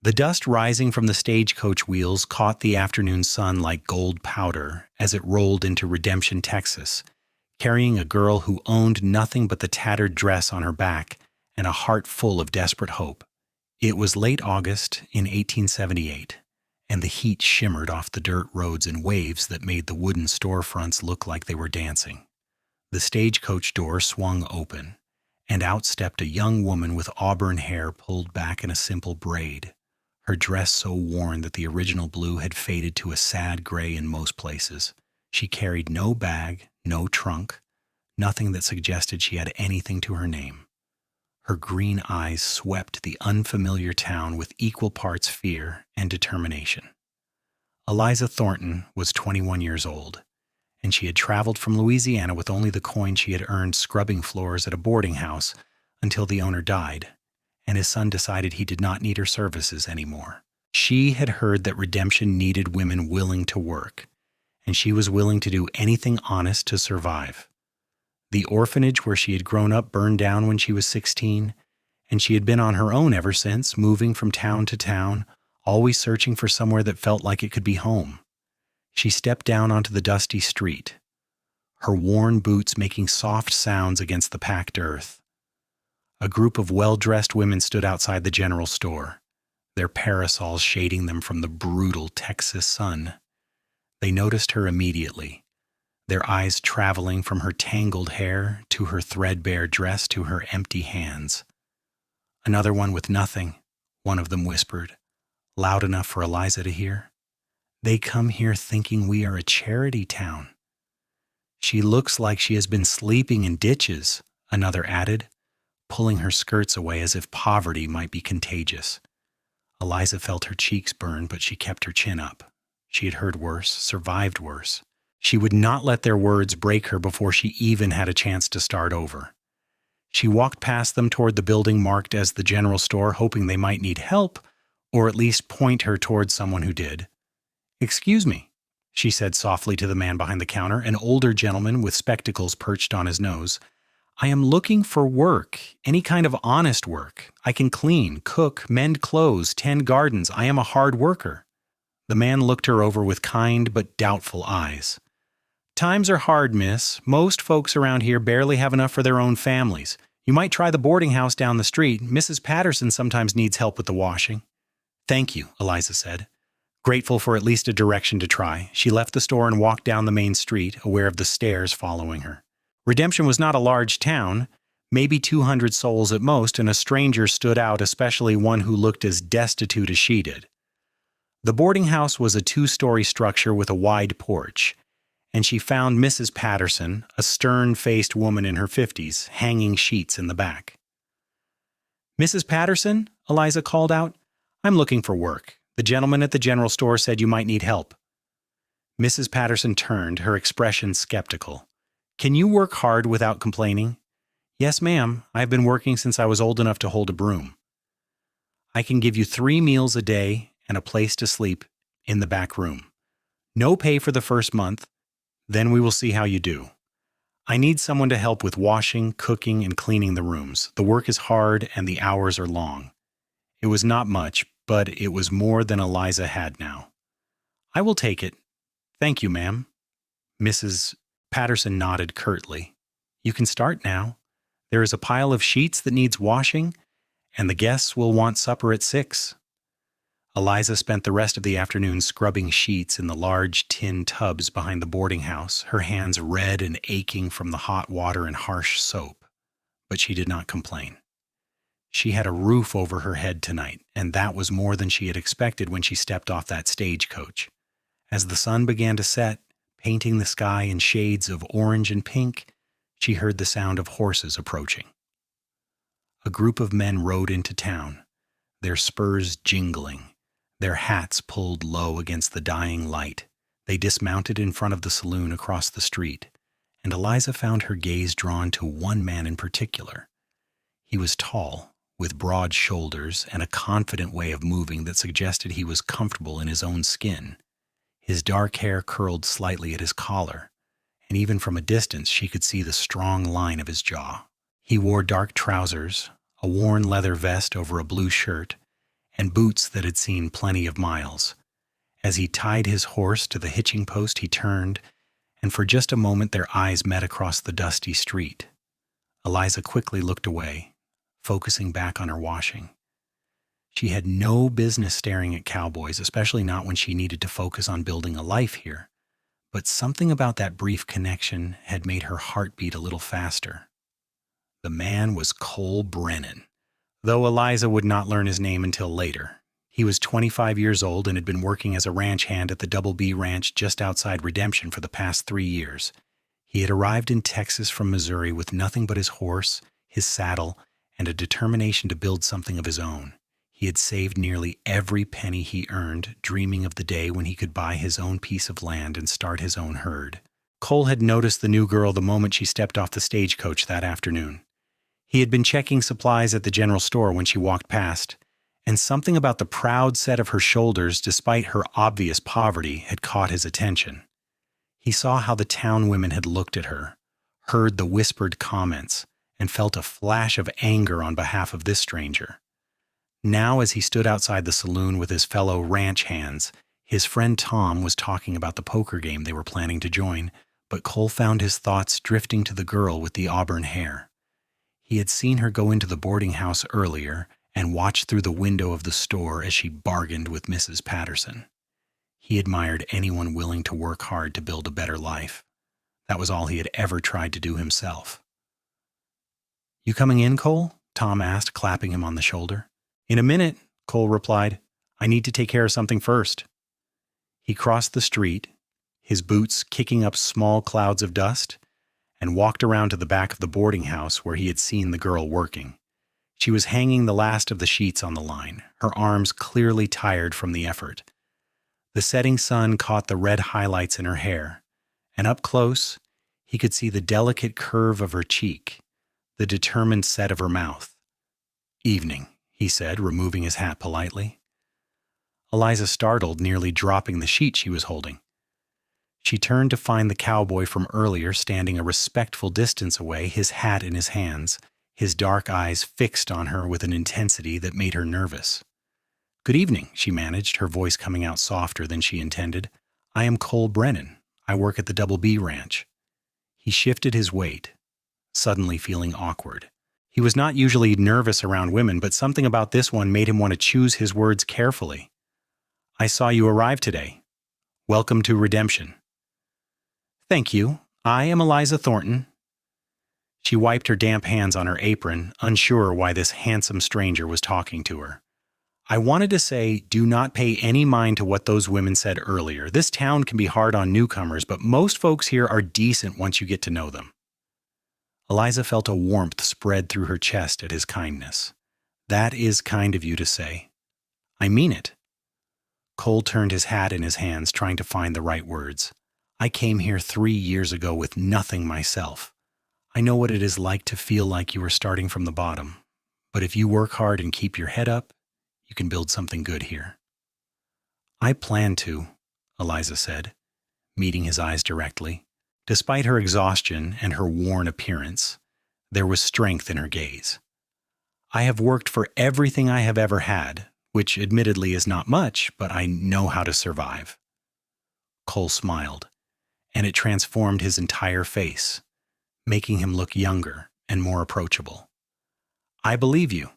The dust rising from the stagecoach wheels caught the afternoon sun like gold powder as it rolled into Redemption, Texas, carrying a girl who owned nothing but the tattered dress on her back and a heart full of desperate hope. It was late August in 1878, and the heat shimmered off the dirt roads in waves that made the wooden storefronts look like they were dancing. The stagecoach door swung open, and out stepped a young woman with auburn hair pulled back in a simple braid, her dress so worn that the original blue had faded to a sad gray in most places. She carried no bag, no trunk, nothing that suggested she had anything to her name. Her green eyes swept the unfamiliar town with equal parts fear and determination. Eliza Thornton was 21 years old, and she had traveled from Louisiana with only the coin she had earned scrubbing floors at a boarding house until the owner died, and his son decided he did not need her services anymore. She had heard that Redemption needed women willing to work, and she was willing to do anything honest to survive. The orphanage where she had grown up burned down when she was 16, and she had been on her own ever since, moving from town to town, always searching for somewhere that felt like it could be home. She stepped down onto the dusty street, her worn boots making soft sounds against the packed earth. A group of well-dressed women stood outside the general store, their parasols shading them from the brutal Texas sun. They noticed her immediately, their eyes traveling from her tangled hair to her threadbare dress to her empty hands. "Another one with nothing," one of them whispered, loud enough for Eliza to hear. "They come here thinking we are a charity town." "She looks like she has been sleeping in ditches," another added, pulling her skirts away as if poverty might be contagious. Eliza felt her cheeks burn, but she kept her chin up. She had heard worse, survived worse. She would not let their words break her before she even had a chance to start over. She walked past them toward the building marked as the general store, hoping they might need help, or at least point her toward someone who did. "Excuse me," she said softly to the man behind the counter, an older gentleman with spectacles perched on his nose. "I am looking for work, any kind of honest work. I can clean, cook, mend clothes, tend gardens. I am a hard worker." The man looked her over with kind but doubtful eyes. "Times are hard, miss. Most folks around here barely have enough for their own families. You might try the boarding house down the street. Mrs. Patterson sometimes needs help with the washing." "Thank you," Eliza said. Grateful for at least a direction to try, she left the store and walked down the main street, aware of the stares following her. Redemption was not a large town, maybe 200 souls at most, and a stranger stood out, especially one who looked as destitute as she did. The boarding house was a 2-story structure with a wide porch, and she found Mrs. Patterson, a stern-faced woman in her 50s, hanging sheets in the back. "Mrs. Patterson?" Eliza called out. "I'm looking for work. The gentleman at the general store said you might need help." Mrs. Patterson turned, her expression skeptical. "Can you work hard without complaining?" "Yes, ma'am. I've been working since I was old enough to hold a broom." "I can give you 3 meals a day and a place to sleep in the back room. No pay for the first month. Then we will see how you do. I need someone to help with washing, cooking, and cleaning the rooms. The work is hard and the hours are long." It was not much, but it was more than Eliza had now. "I will take it. Thank you, ma'am." Mrs. Patterson nodded curtly. "You can start now. There is a pile of sheets that needs washing, and the guests will want supper at 6. Eliza spent the rest of the afternoon scrubbing sheets in the large tin tubs behind the boarding house, her hands red and aching from the hot water and harsh soap. But she did not complain. She had a roof over her head tonight, and that was more than she had expected when she stepped off that stagecoach. As the sun began to set, painting the sky in shades of orange and pink, she heard the sound of horses approaching. A group of men rode into town, their spurs jingling, their hats pulled low against the dying light. They dismounted in front of the saloon across the street, and Eliza found her gaze drawn to one man in particular. He was tall, with broad shoulders and a confident way of moving that suggested he was comfortable in his own skin. His dark hair curled slightly at his collar, and even from a distance she could see the strong line of his jaw. He wore dark trousers, a worn leather vest over a blue shirt, and boots that had seen plenty of miles. As he tied his horse to the hitching post, he turned, and for just a moment their eyes met across the dusty street. Eliza quickly looked away, focusing back on her washing. She had no business staring at cowboys, especially not when she needed to focus on building a life here. But something about that brief connection had made her heart beat a little faster. The man was Cole Brennan, though Eliza would not learn his name until later. He was 25 years old and had been working as a ranch hand at the Double B Ranch just outside Redemption for the past 3 years. He had arrived in Texas from Missouri with nothing but his horse, his saddle, and a determination to build something of his own. He had saved nearly every penny he earned, dreaming of the day when he could buy his own piece of land and start his own herd. Cole had noticed the new girl the moment she stepped off the stagecoach that afternoon. He had been checking supplies at the general store when she walked past, and something about the proud set of her shoulders, despite her obvious poverty, had caught his attention. He saw how the town women had looked at her, heard the whispered comments, and felt a flash of anger on behalf of this stranger. Now, as he stood outside the saloon with his fellow ranch hands, his friend Tom was talking about the poker game they were planning to join, but Cole found his thoughts drifting to the girl with the auburn hair. He had seen her go into the boarding house earlier and watched through the window of the store as she bargained with Mrs. Patterson. He admired anyone willing to work hard to build a better life. That was all he had ever tried to do himself. "You coming in, Cole?" Tom asked, clapping him on the shoulder. "In a minute," Cole replied. "I need to take care of something first." He crossed the street, his boots kicking up small clouds of dust, and walked around to the back of the boarding house where he had seen the girl working. She was hanging the last of the sheets on the line, her arms clearly tired from the effort. The setting sun caught the red highlights in her hair, and up close, he could see the delicate curve of her cheek, the determined set of her mouth. "Evening," he said, removing his hat politely. Eliza startled, nearly dropping the sheet she was holding. She turned to find the cowboy from earlier standing a respectful distance away, his hat in his hands, his dark eyes fixed on her with an intensity that made her nervous. "Good evening," she managed, her voice coming out softer than she intended. "I am Cole Brennan. I work at the Double B Ranch." He shifted his weight, suddenly feeling awkward. He was not usually nervous around women, but something about this one made him want to choose his words carefully. "I saw you arrive today. Welcome to Redemption." "Thank you. I am Eliza Thornton." She wiped her damp hands on her apron, unsure why this handsome stranger was talking to her. "I wanted to say, do not pay any mind to what those women said earlier. This town can be hard on newcomers, but most folks here are decent once you get to know them." Eliza felt a warmth spread through her chest at his kindness. "That is kind of you to say." "I mean it." Cole turned his hat in his hands, trying to find the right words. "I came here 3 years ago with nothing myself. I know what it is like to feel like you are starting from the bottom. But if you work hard and keep your head up, you can build something good here." "I plan to," Eliza said, meeting his eyes directly. Despite her exhaustion and her worn appearance, there was strength in her gaze. "I have worked for everything I have ever had, which admittedly is not much, but I know how to survive." Cole smiled, and it transformed his entire face, making him look younger and more approachable. "I believe you.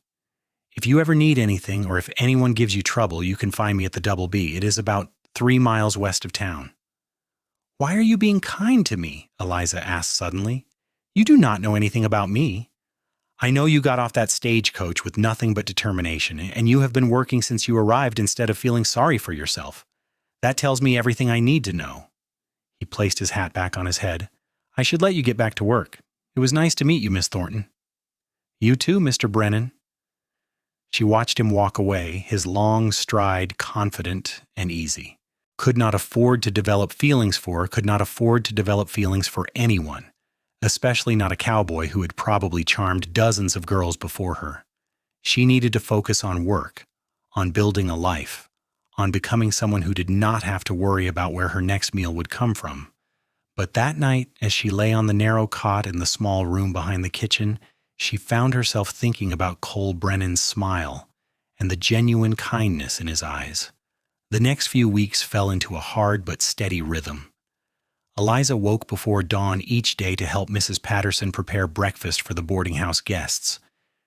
If you ever need anything or if anyone gives you trouble, you can find me at the Double B. It is about 3 miles west of town." "Why are you being kind to me?" Eliza asked suddenly. "You do not know anything about me. I know you got off that stagecoach with nothing but determination, and you have been working since you arrived instead of feeling sorry for yourself. That tells me everything I need to know." He placed his hat back on his head. "I should let you get back to work. It was nice to meet you, Miss Thornton." "You too, Mr. Brennan." She watched him walk away, his long stride confident and easy. Could not afford to develop feelings for, could not afford to develop feelings for anyone, especially not a cowboy who had probably charmed dozens of girls before her. She needed to focus on work, on building a life, on becoming someone who did not have to worry about where her next meal would come from. But that night, as she lay on the narrow cot in the small room behind the kitchen, she found herself thinking about Cole Brennan's smile and the genuine kindness in his eyes. The next few weeks fell into a hard but steady rhythm. Eliza woke before dawn each day to help Mrs. Patterson prepare breakfast for the boarding house guests.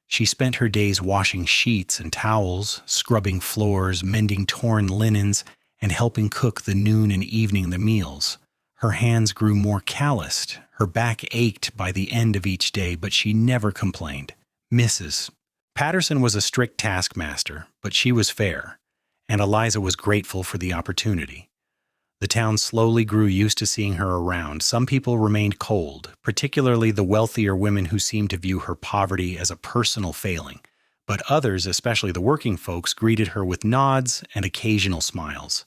She spent her days washing sheets and towels, scrubbing floors, mending torn linens, and helping cook the noon and evening meals. Her hands grew more calloused, her back ached by the end of each day, but she never complained. Mrs. Patterson was a strict taskmaster, but she was fair, and Eliza was grateful for the opportunity. The town slowly grew used to seeing her around. Some people remained cold, particularly the wealthier women who seemed to view her poverty as a personal failing, but others, especially the working folks, greeted her with nods and occasional smiles.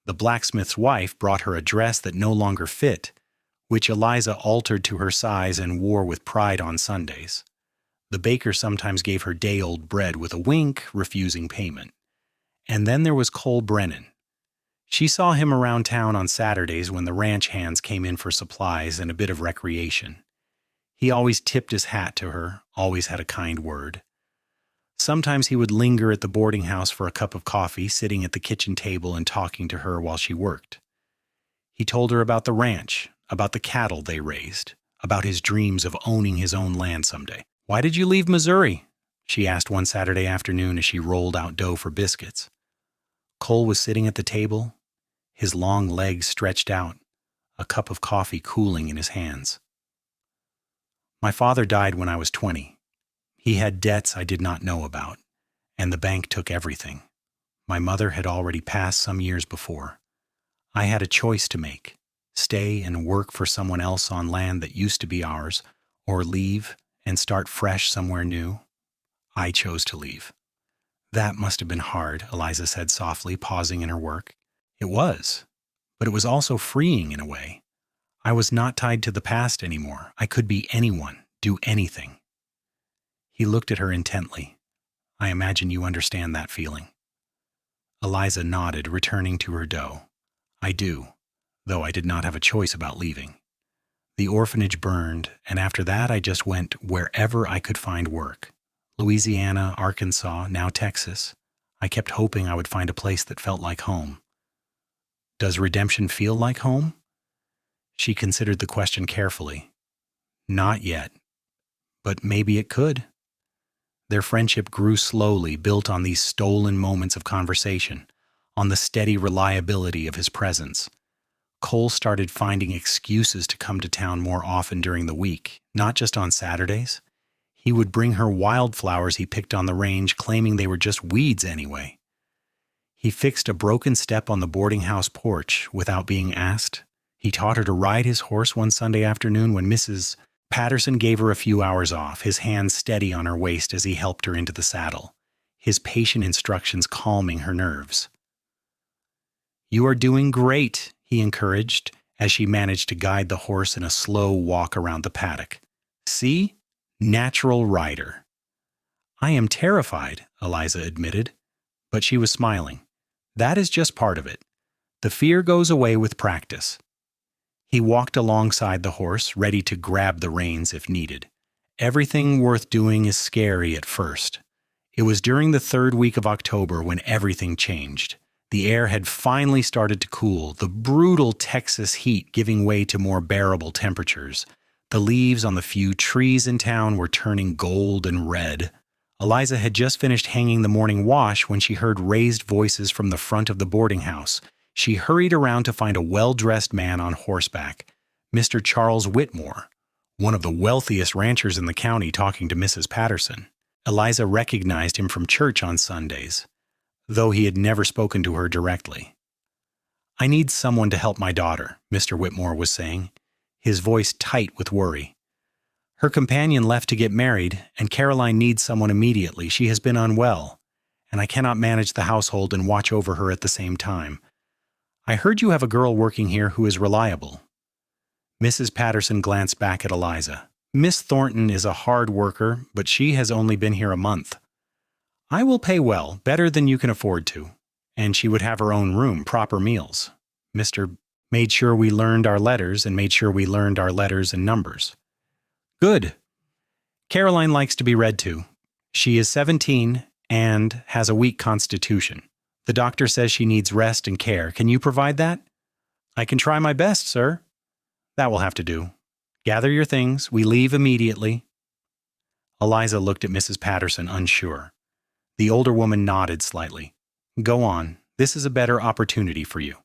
The blacksmith's wife brought her a dress that no longer fit, which Eliza altered to her size and wore with pride on Sundays. The baker sometimes gave her day-old bread with a wink, refusing payment. And then there was Cole Brennan. She saw him around town on Saturdays when the ranch hands came in for supplies and a bit of recreation. He always tipped his hat to her, always had a kind word. Sometimes he would linger at the boarding house for a cup of coffee, sitting at the kitchen table and talking to her while she worked. He told her about the ranch, about the cattle they raised, about his dreams of owning his own land someday. "Why did you leave Missouri?" she asked one Saturday afternoon as she rolled out dough for biscuits. Cole was sitting at the table, his long legs stretched out, a cup of coffee cooling in his hands. "My father died when I was 20. He had debts I did not know about, and the bank took everything. My mother had already passed some years before. I had a choice to make, stay and work for someone else on land that used to be ours, or leave and start fresh somewhere new. I chose to leave." "That must have been hard," Eliza said softly, pausing in her work. "It was, but it was also freeing in a way. I was not tied to the past anymore. I could be anyone, do anything." He looked at her intently. "I imagine you understand that feeling." Eliza nodded, returning to her dough. "I do, though I did not have a choice about leaving. The orphanage burned, and after that I just went wherever I could find work. Louisiana, Arkansas, now Texas. I kept hoping I would find a place that felt like home." "Does redemption feel like home?" She considered the question carefully. "Not yet, but maybe it could." Their friendship grew slowly, built on these stolen moments of conversation, on the steady reliability of his presence. Cole started finding excuses to come to town more often during the week, not just on Saturdays. He would bring her wildflowers he picked on the range, claiming they were just weeds anyway. He fixed a broken step on the boarding house porch without being asked. He taught her to ride his horse one Sunday afternoon when Mrs. Patterson gave her a few hours off, his hands steady on her waist as he helped her into the saddle, his patient instructions calming her nerves. "You are doing great," he encouraged, as she managed to guide the horse in a slow walk around the paddock. "See? Natural rider." "I am terrified," Eliza admitted, but she was smiling. "That is just part of it. The fear goes away with practice." He walked alongside the horse, ready to grab the reins if needed. Everything worth doing is scary at first. It was during the third week of October when everything changed. The air had finally started to cool, the brutal Texas heat giving way to more bearable temperatures. The leaves on the few trees in town were turning gold and red. Eliza had just finished hanging the morning wash when she heard raised voices from the front of the boarding house. She hurried around to find a well-dressed man on horseback, Mr. Charles Whitmore, one of the wealthiest ranchers in the county, talking to Mrs. Patterson. Eliza recognized him from church on Sundays, though he had never spoken to her directly. "I need someone to help my daughter," Mr. Whitmore was saying, his voice tight with worry. "Her companion left to get married, and Caroline needs someone immediately. She has been unwell, and I cannot manage the household and watch over her at the same time. I heard you have a girl working here who is reliable." Mrs. Patterson glanced back at Eliza. "Miss Thornton is a hard worker, but she has only been here a month. I will pay well, better than you can afford to, and she would have her own room, proper meals. Mr. made sure we learned our letters and numbers." "Good. Caroline likes to be read to. She is 17 and has a weak constitution. The doctor says she needs rest and care. Can you provide that? I can try my best, sir. That will have to do. Gather your things. We leave immediately. Eliza looked at Mrs. Patterson, unsure. The older woman nodded slightly. Go on. This is a better opportunity for you.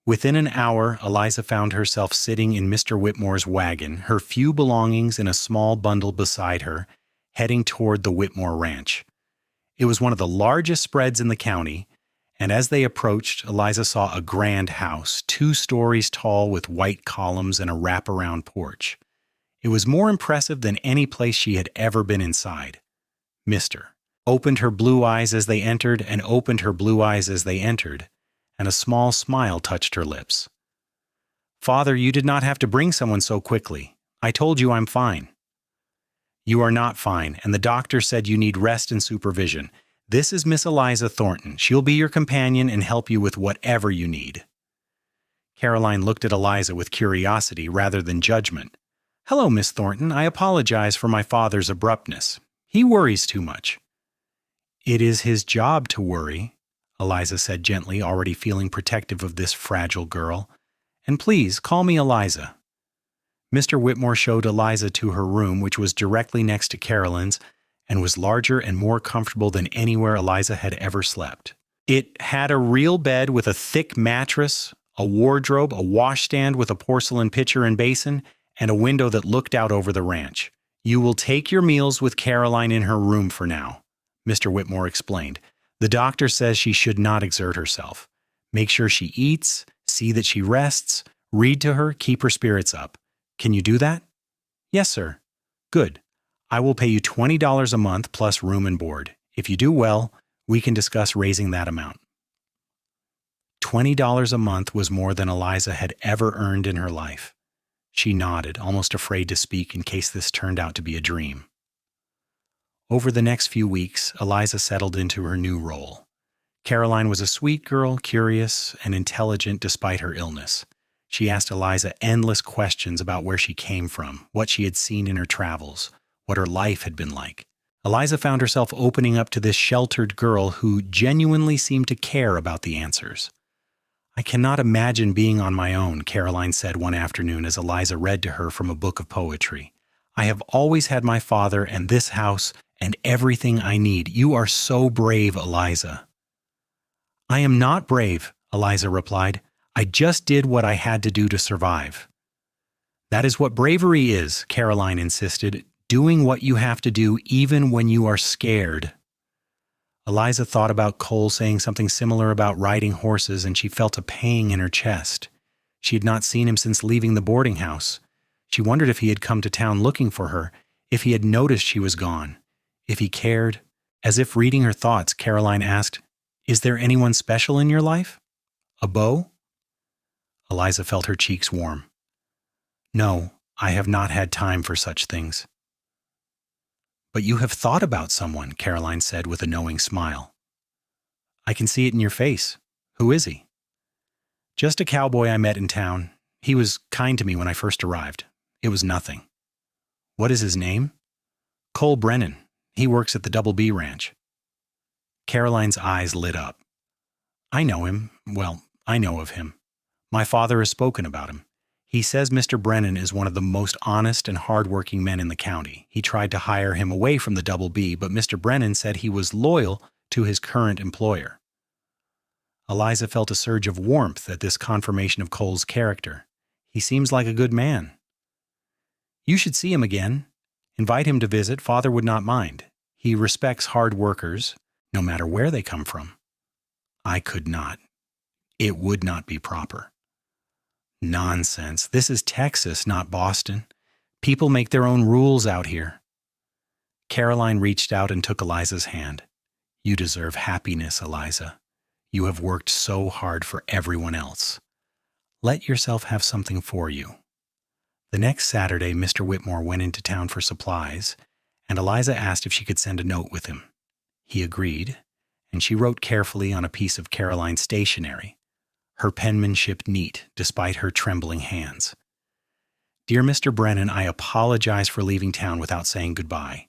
Within an hour, Eliza found herself sitting in Mr. Whitmore's wagon, her few belongings in a small bundle beside her, heading toward the Whitmore Ranch. It was one of the largest spreads in the county, and as they approached, Eliza saw a grand house, 2 stories tall with white columns and a wraparound porch. It was more impressive than any place she had ever been inside. Mr. opened her blue eyes as they entered and opened her blue eyes as they entered, and a small smile touched her lips. Father, you did not have to bring someone so quickly. I told you I'm fine. You are not fine, and the doctor said you need rest and supervision. This is Miss Eliza Thornton. She'll be your companion and help you with whatever you need. Caroline looked at Eliza with curiosity rather than judgment. Hello, Miss Thornton. I apologize for my father's abruptness. He worries too much. It is his job to worry, Eliza said gently, already feeling protective of this fragile girl. And please, call me Eliza. Mr. Whitmore showed Eliza to her room, which was directly next to Caroline's, and was larger and more comfortable than anywhere Eliza had ever slept. It had a real bed with a thick mattress, a wardrobe, a washstand with a porcelain pitcher and basin, and a window that looked out over the ranch. You will take your meals with Caroline in her room for now, Mr. Whitmore explained. The doctor says she should not exert herself. Make sure she eats, see that she rests, read to her, keep her spirits up. Can you do that? Yes, sir. Good. I will pay you $20 a month plus room and board. If you do well, we can discuss raising that amount. $20 a month was more than Eliza had ever earned in her life. She nodded, almost afraid to speak in case this turned out to be a dream. Over the next few weeks, Eliza settled into her new role. Caroline was a sweet girl, curious and intelligent despite her illness. She asked Eliza endless questions about where she came from, what she had seen in her travels, what her life had been like. Eliza found herself opening up to this sheltered girl who genuinely seemed to care about the answers. I cannot imagine being on my own, Caroline said one afternoon as Eliza read to her from a book of poetry. I have always had my father and this house and everything I need. You are so brave, Eliza. I am not brave, Eliza replied. I just did what I had to do to survive. That is what bravery is, Caroline insisted, doing what you have to do even when you are scared. Eliza thought about Cole saying something similar about riding horses, and she felt a pang in her chest. She had not seen him since leaving the boarding house. She wondered if he had come to town looking for her, if he had noticed she was gone, if he cared. As if reading her thoughts, Caroline asked, Is there anyone special in your life? A beau? Eliza felt her cheeks warm. No, I have not had time for such things. But you have thought about someone, Caroline said with a knowing smile. I can see it in your face. Who is he? Just a cowboy I met in town. He was kind to me when I first arrived. It was nothing. What is his name? Cole Brennan. He works at the Double B Ranch. Caroline's eyes lit up. I know him. Well, I know of him. My father has spoken about him. He says Mr. Brennan is one of the most honest and hardworking men in the county. He tried to hire him away from the Double B, but Mr. Brennan said he was loyal to his current employer. Eliza felt a surge of warmth at this confirmation of Cole's character. He seems like a good man. You should see him again. Invite him to visit. Father would not mind. He respects hard workers, no matter where they come from. I could not. It would not be proper. Nonsense. This is Texas, not Boston. People make their own rules out here. Caroline reached out and took Eliza's hand. You deserve happiness, Eliza. You have worked so hard for everyone else. Let yourself have something for you. The next Saturday, Mr. Whitmore went into town for supplies, and Eliza asked if she could send a note with him. He agreed, and she wrote carefully on a piece of Caroline's stationery, her penmanship neat despite her trembling hands. Dear Mr. Brennan, I apologize for leaving town without saying goodbye.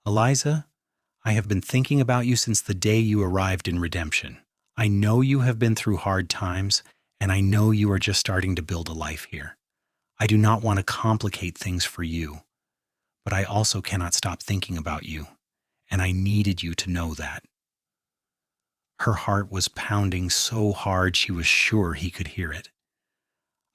Eliza, I have been thinking about you since the day you arrived in Redemption. I know you have been through hard times, and I know you are just starting to build a life here. I do not want to complicate things for you, but I also cannot stop thinking about you, and I needed you to know that. Her heart was pounding so hard she was sure he could hear it.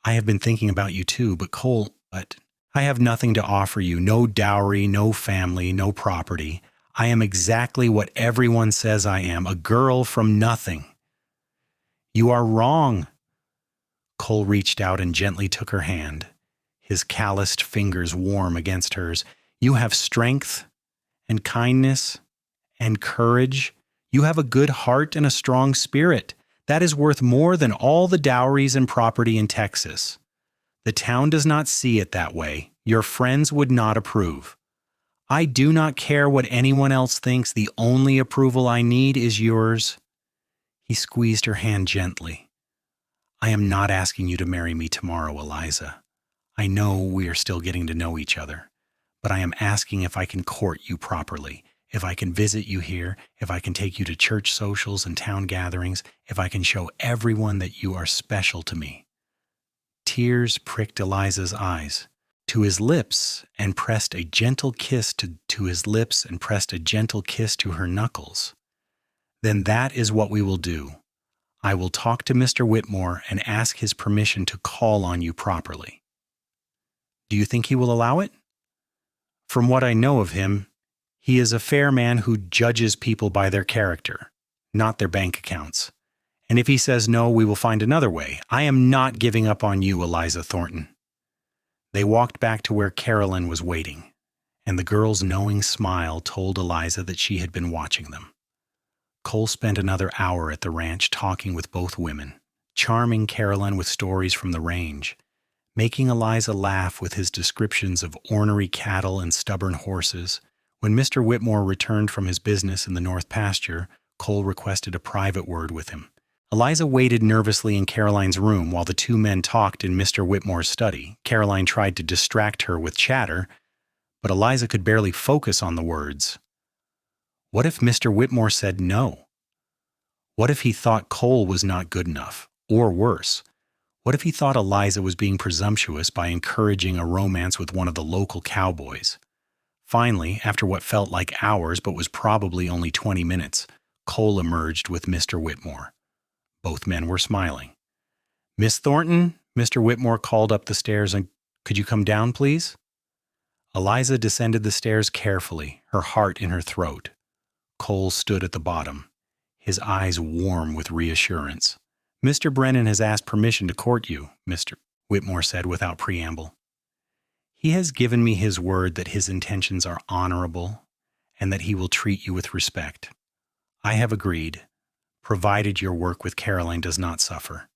I have been thinking about you too, but I have nothing to offer you, no dowry, no family, no property. I am exactly what everyone says I am, a girl from nothing. You are wrong. Cole reached out and gently took her hand, his calloused fingers warm against hers. You have strength and kindness and courage. You have a good heart and a strong spirit. That is worth more than all the dowries and property in Texas. The town does not see it that way. Your friends would not approve. I do not care what anyone else thinks. The only approval I need is yours. He squeezed her hand gently. I am not asking you to marry me tomorrow, Eliza. I know we are still getting to know each other, but I am asking if I can court you properly, if I can visit you here, if I can take you to church socials and town gatherings, if I can show everyone that you are special to me. Tears pricked Eliza's eyes. To his lips and pressed a gentle kiss to his lips and pressed a gentle kiss to her knuckles. Then that is what we will do. I will talk to Mr. Whitmore and ask his permission to call on you properly. Do you think he will allow it? From what I know of him, he is a fair man who judges people by their character, not their bank accounts. And if he says no, we will find another way. I am not giving up on you, Eliza Thornton. They walked back to where Carolyn was waiting, and the girl's knowing smile told Eliza that she had been watching them. Cole spent another hour at the ranch talking with both women, charming Carolyn with stories from the range, making Eliza laugh with his descriptions of ornery cattle and stubborn horses. When Mr. Whitmore returned from his business in the north pasture, Cole requested a private word with him. Eliza waited nervously in Caroline's room while the two men talked in Mr. Whitmore's study. Caroline tried to distract her with chatter, but Eliza could barely focus on the words. What if Mr. Whitmore said no? What if he thought Cole was not good enough, or worse? What if he thought Eliza was being presumptuous by encouraging a romance with one of the local cowboys? Finally, after what felt like hours but was probably only 20 minutes, Cole emerged with Mr. Whitmore. Both men were smiling. Miss Thornton, Mr. Whitmore called up the stairs, and could you come down, please? Eliza descended the stairs carefully, her heart in her throat. Cole stood at the bottom, his eyes warm with reassurance. Mr. Brennan has asked permission to court you, Mr. Whitmore said without preamble. He has given me his word that his intentions are honorable and that he will treat you with respect. I have agreed, provided your work with Caroline does not suffer.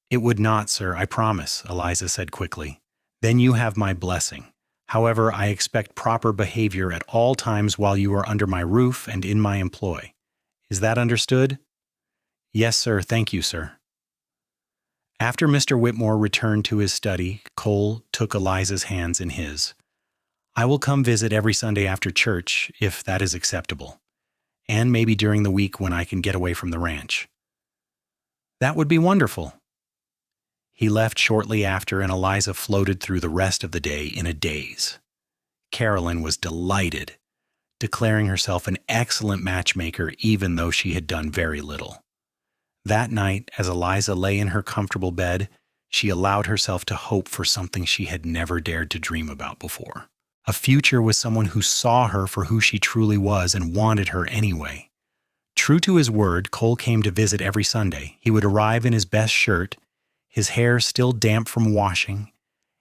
It would not, sir, I promise, Eliza said quickly. Then you have my blessing. However, I expect proper behavior at all times while you are under my roof and in my employ. Is that understood? Yes, sir. Thank you, sir. After Mr. Whitmore returned to his study, Cole took Eliza's hands in his. I will come visit every Sunday after church, if that is acceptable, and maybe during the week when I can get away from the ranch. That would be wonderful. He left shortly after, and Eliza floated through the rest of the day in a daze. Carolyn was delighted, declaring herself an excellent matchmaker even though she had done very little. That night, as Eliza lay in her comfortable bed, she allowed herself to hope for something she had never dared to dream about before. A future with someone who saw her for who she truly was and wanted her anyway. True to his word, Cole came to visit every Sunday. He would arrive in his best shirt, his hair still damp from washing,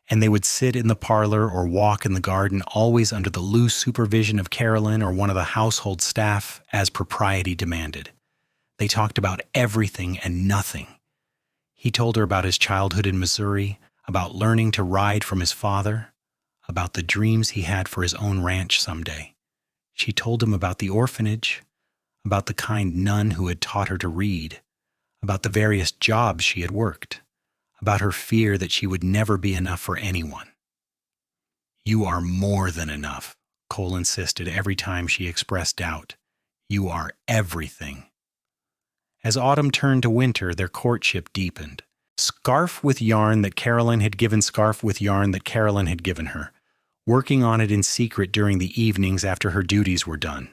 and they would sit in the parlor or walk in the garden, always under the loose supervision of Carolyn or one of the household staff, as propriety demanded. They talked about everything and nothing. He told her about his childhood in Missouri, about learning to ride from his father, about the dreams he had for his own ranch someday. She told him about the orphanage, about the kind nun who had taught her to read, about the various jobs she had worked, about her fear that she would never be enough for anyone. You are more than enough, Cole insisted every time she expressed doubt. You are everything. As autumn turned to winter, their courtship deepened. Scarf with yarn that Carolyn had given her, working on it in secret during the evenings after her duties were done.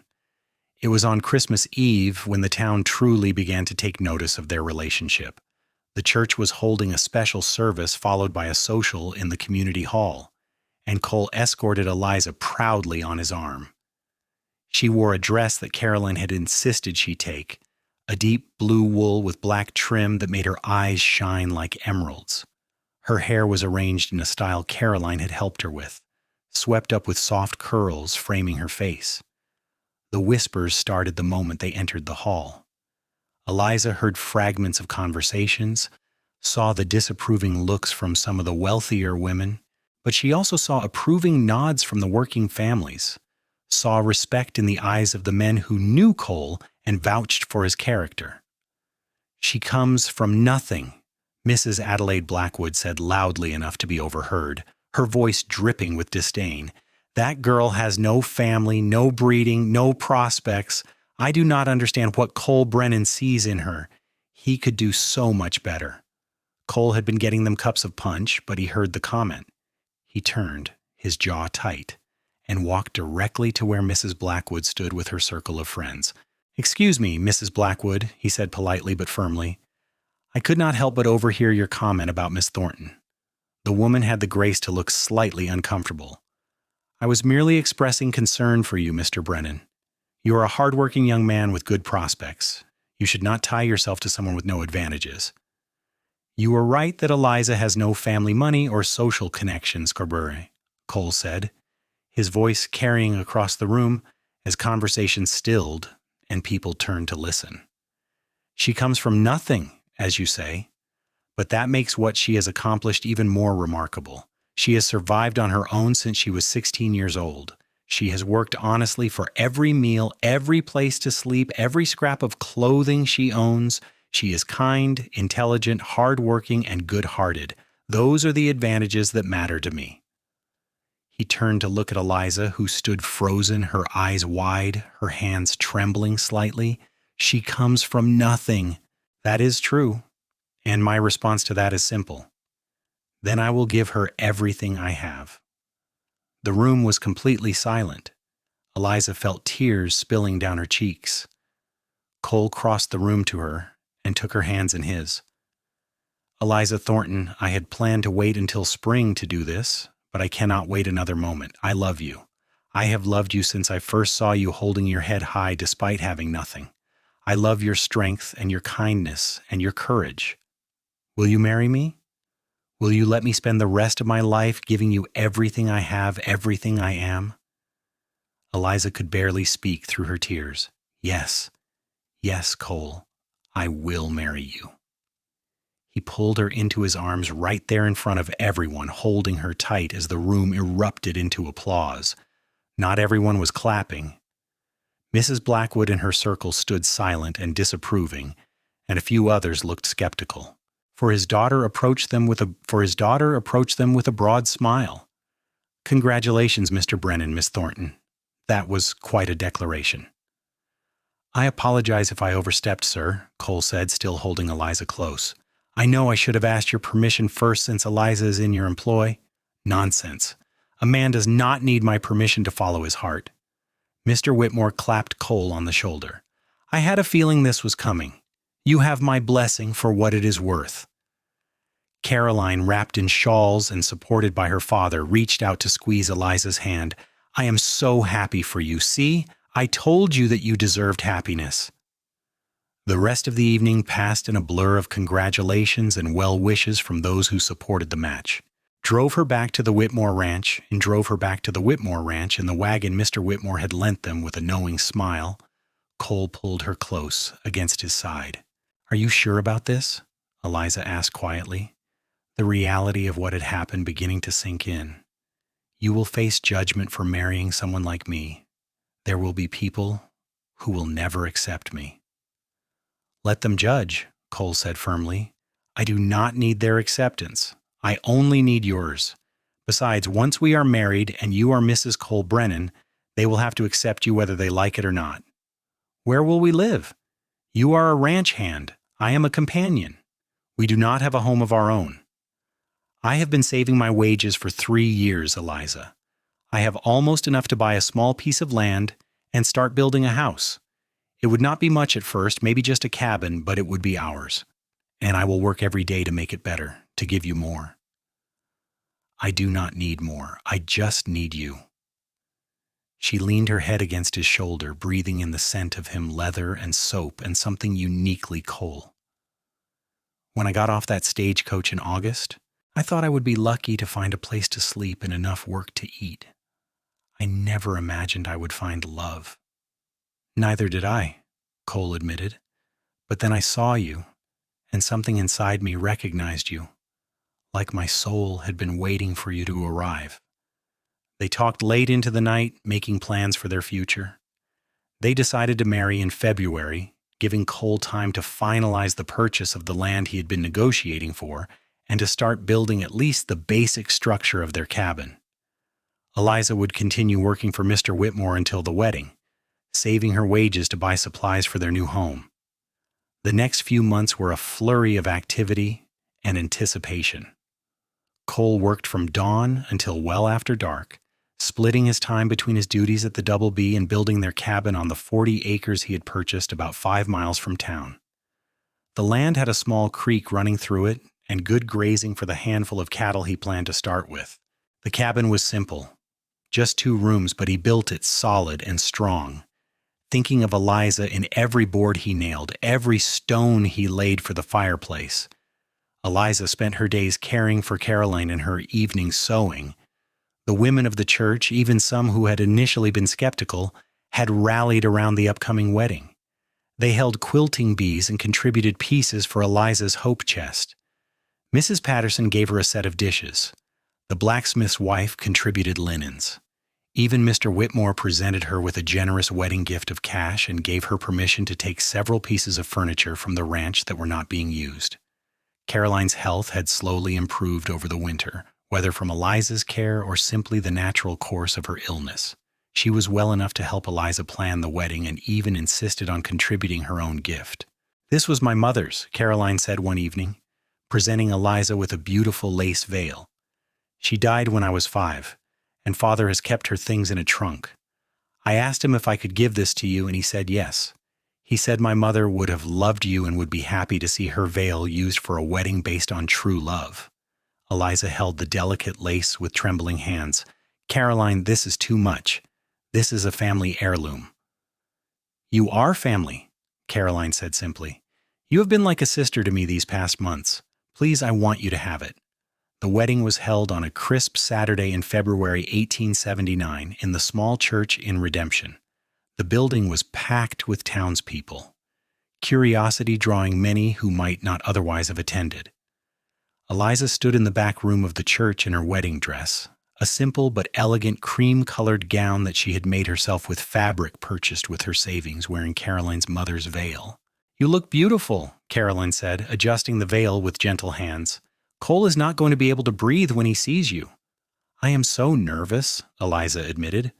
It was on Christmas Eve when the town truly began to take notice of their relationship. The church was holding a special service followed by a social in the community hall, and Cole escorted Eliza proudly on his arm. She wore a dress that Carolyn had insisted she take, a deep blue wool with black trim that made her eyes shine like emeralds. Her hair was arranged in a style Caroline had helped her with, swept up with soft curls framing her face. The whispers started the moment they entered the hall. Eliza heard fragments of conversations, saw the disapproving looks from some of the wealthier women, but she also saw approving nods from the working families, saw respect in the eyes of the men who knew Cole and vouched for his character. She comes from nothing, Mrs. Adelaide Blackwood said loudly enough to be overheard, her voice dripping with disdain. That girl has no family, no breeding, no prospects. I do not understand what Cole Brennan sees in her. He could do so much better. Cole had been getting them cups of punch, but he heard the comment. He turned, his jaw tight, and walked directly to where Mrs. Blackwood stood with her circle of friends. "Excuse me, Mrs. Blackwood," he said politely but firmly. "I could not help but overhear your comment about Miss Thornton." The woman had the grace to look slightly uncomfortable. "I was merely expressing concern for you, Mr. Brennan. You are a hard-working young man with good prospects. You should not tie yourself to someone with no advantages." "You are right that Eliza has no family money or social connections, Cowboy," Cole said, his voice carrying across the room as conversation stilled and people turned to listen. "She comes from nothing, as you say, but that makes what she has accomplished even more remarkable. She has survived on her own since she was 16 years old. She has worked honestly for every meal, every place to sleep, every scrap of clothing she owns. She is kind, intelligent, hardworking, and good-hearted. Those are the advantages that matter to me." He turned to look at Eliza, who stood frozen, her eyes wide, her hands trembling slightly. "She comes from nothing." "That is true, and my response to that is simple. Then I will give her everything I have." The room was completely silent. Eliza felt tears spilling down her cheeks. Cole crossed the room to her and took her hands in his. "Eliza Thornton, I had planned to wait until spring to do this, but I cannot wait another moment. I love you. I have loved you since I first saw you holding your head high despite having nothing. I love your strength and your kindness and your courage. Will you marry me? Will you let me spend the rest of my life giving you everything I have, everything I am?" Eliza could barely speak through her tears. "Yes, yes, Cole, I will marry you." He pulled her into his arms right there in front of everyone, holding her tight as the room erupted into applause. Not everyone was clapping. Mrs. Blackwood and her circle stood silent and disapproving, and a few others looked skeptical. For his daughter approached them with a broad smile. "Congratulations, Mr. Brennan, Miss Thornton." That was quite a declaration. "I apologize if I overstepped, sir," Cole said, still holding Eliza close. "I know I should have asked your permission first since Eliza is in your employ." "Nonsense. A man does not need my permission to follow his heart." Mr. Whitmore clapped Cole on the shoulder. "I had a feeling this was coming. You have my blessing for what it is worth." Caroline, wrapped in shawls and supported by her father, reached out to squeeze Eliza's hand. "I am so happy for you. See, I told you that you deserved happiness." The rest of the evening passed in a blur of congratulations and well wishes from those who supported the match. Drove her back to the Whitmore Ranch in the wagon Mr. Whitmore had lent them with a knowing smile. Cole pulled her close against his side. "Are you sure about this?" Eliza asked quietly, the reality of what had happened beginning to sink in. "You will face judgment for marrying someone like me. There will be people who will never accept me." "Let them judge," Cole said firmly. "I do not need their acceptance. I only need yours. Besides, once we are married and you are Mrs. Cole Brennan, They will have to accept you whether they like it or not. Where will we live? You are a ranch hand. I am a companion. We do not have a home of our own. I have been saving my wages for 3 years, Eliza. I have almost enough to buy a small piece of land and start building a house. It would not be much at first, maybe just a cabin, but it would be ours. And I will work every day to make it better, to give you more. I do not need more. I just need you. She leaned her head against his shoulder, breathing in the scent of him, leather and soap and something uniquely Cole. When I got off that stagecoach in August, I thought I would be lucky to find a place to sleep and enough work to eat. I never imagined I would find love. Neither did I, Cole admitted. But then I saw you, and something inside me recognized you, like my soul had been waiting for you to arrive. They talked late into the night, making plans for their future. They decided to marry in February, giving Cole time to finalize the purchase of the land he had been negotiating for and to start building at least the basic structure of their cabin. Eliza would continue working for Mr. Whitmore until the wedding, saving her wages to buy supplies for their new home. The next few months were a flurry of activity and anticipation. Cole worked from dawn until well after dark, splitting his time between his duties at the Double B and building their cabin on the 40 acres he had purchased about 5 miles from town. The land had a small creek running through it and good grazing for the handful of cattle he planned to start with. The cabin was simple, just 2 rooms, but he built it solid and strong, thinking of Eliza in every board he nailed, every stone he laid for the fireplace. Eliza spent her days caring for Caroline and her evenings sewing. The women of the church, even some who had initially been skeptical, had rallied around the upcoming wedding. They held quilting bees and contributed pieces for Eliza's hope chest. Mrs. Patterson gave her a set of dishes. The blacksmith's wife contributed linens. Even Mr. Whitmore presented her with a generous wedding gift of cash and gave her permission to take several pieces of furniture from the ranch that were not being used. Caroline's health had slowly improved over the winter, whether from Eliza's care or simply the natural course of her illness. She was well enough to help Eliza plan the wedding and even insisted on contributing her own gift. "This was my mother's," Caroline said one evening, presenting Eliza with a beautiful lace veil. "She died when I was 5, and Father has kept her things in a trunk. I asked him if I could give this to you, and he said yes. He said my mother would have loved you and would be happy to see her veil used for a wedding based on true love." Eliza held the delicate lace with trembling hands. "Caroline, this is too much. This is a family heirloom." "You are family," Caroline said simply. "You have been like a sister to me these past months. Please, I want you to have it." The wedding was held on a crisp Saturday in February 1879 in the small church in Redemption. The building was packed with townspeople, curiosity drawing many who might not otherwise have attended. Eliza stood in the back room of the church in her wedding dress, a simple but elegant cream-colored gown that she had made herself with fabric purchased with her savings, wearing Caroline's mother's veil. "You look beautiful," Caroline said, adjusting the veil with gentle hands. "Cole is not going to be able to breathe when he sees you." "I am so nervous," Eliza admitted.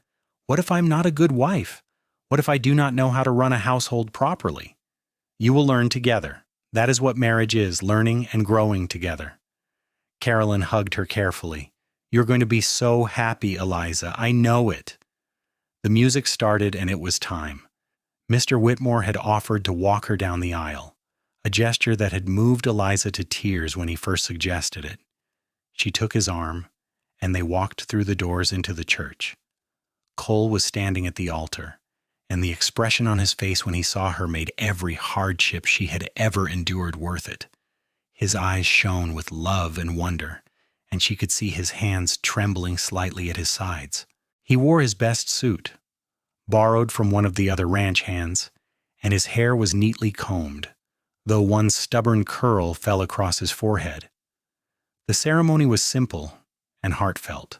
"What if I'm not a good wife? What if I do not know how to run a household properly?" "You will learn together. That is what marriage is, learning and growing together." Caroline hugged her carefully. "You're going to be so happy, Eliza. I know it." The music started and it was time. Mr. Whitmore had offered to walk her down the aisle, a gesture that had moved Eliza to tears when he first suggested it. She took his arm, and they walked through the doors into the church. Cole was standing at the altar, and the expression on his face when he saw her made every hardship she had ever endured worth it. His eyes shone with love and wonder, and she could see his hands trembling slightly at his sides. He wore his best suit, borrowed from one of the other ranch hands, and his hair was neatly combed, though one stubborn curl fell across his forehead. The ceremony was simple and heartfelt.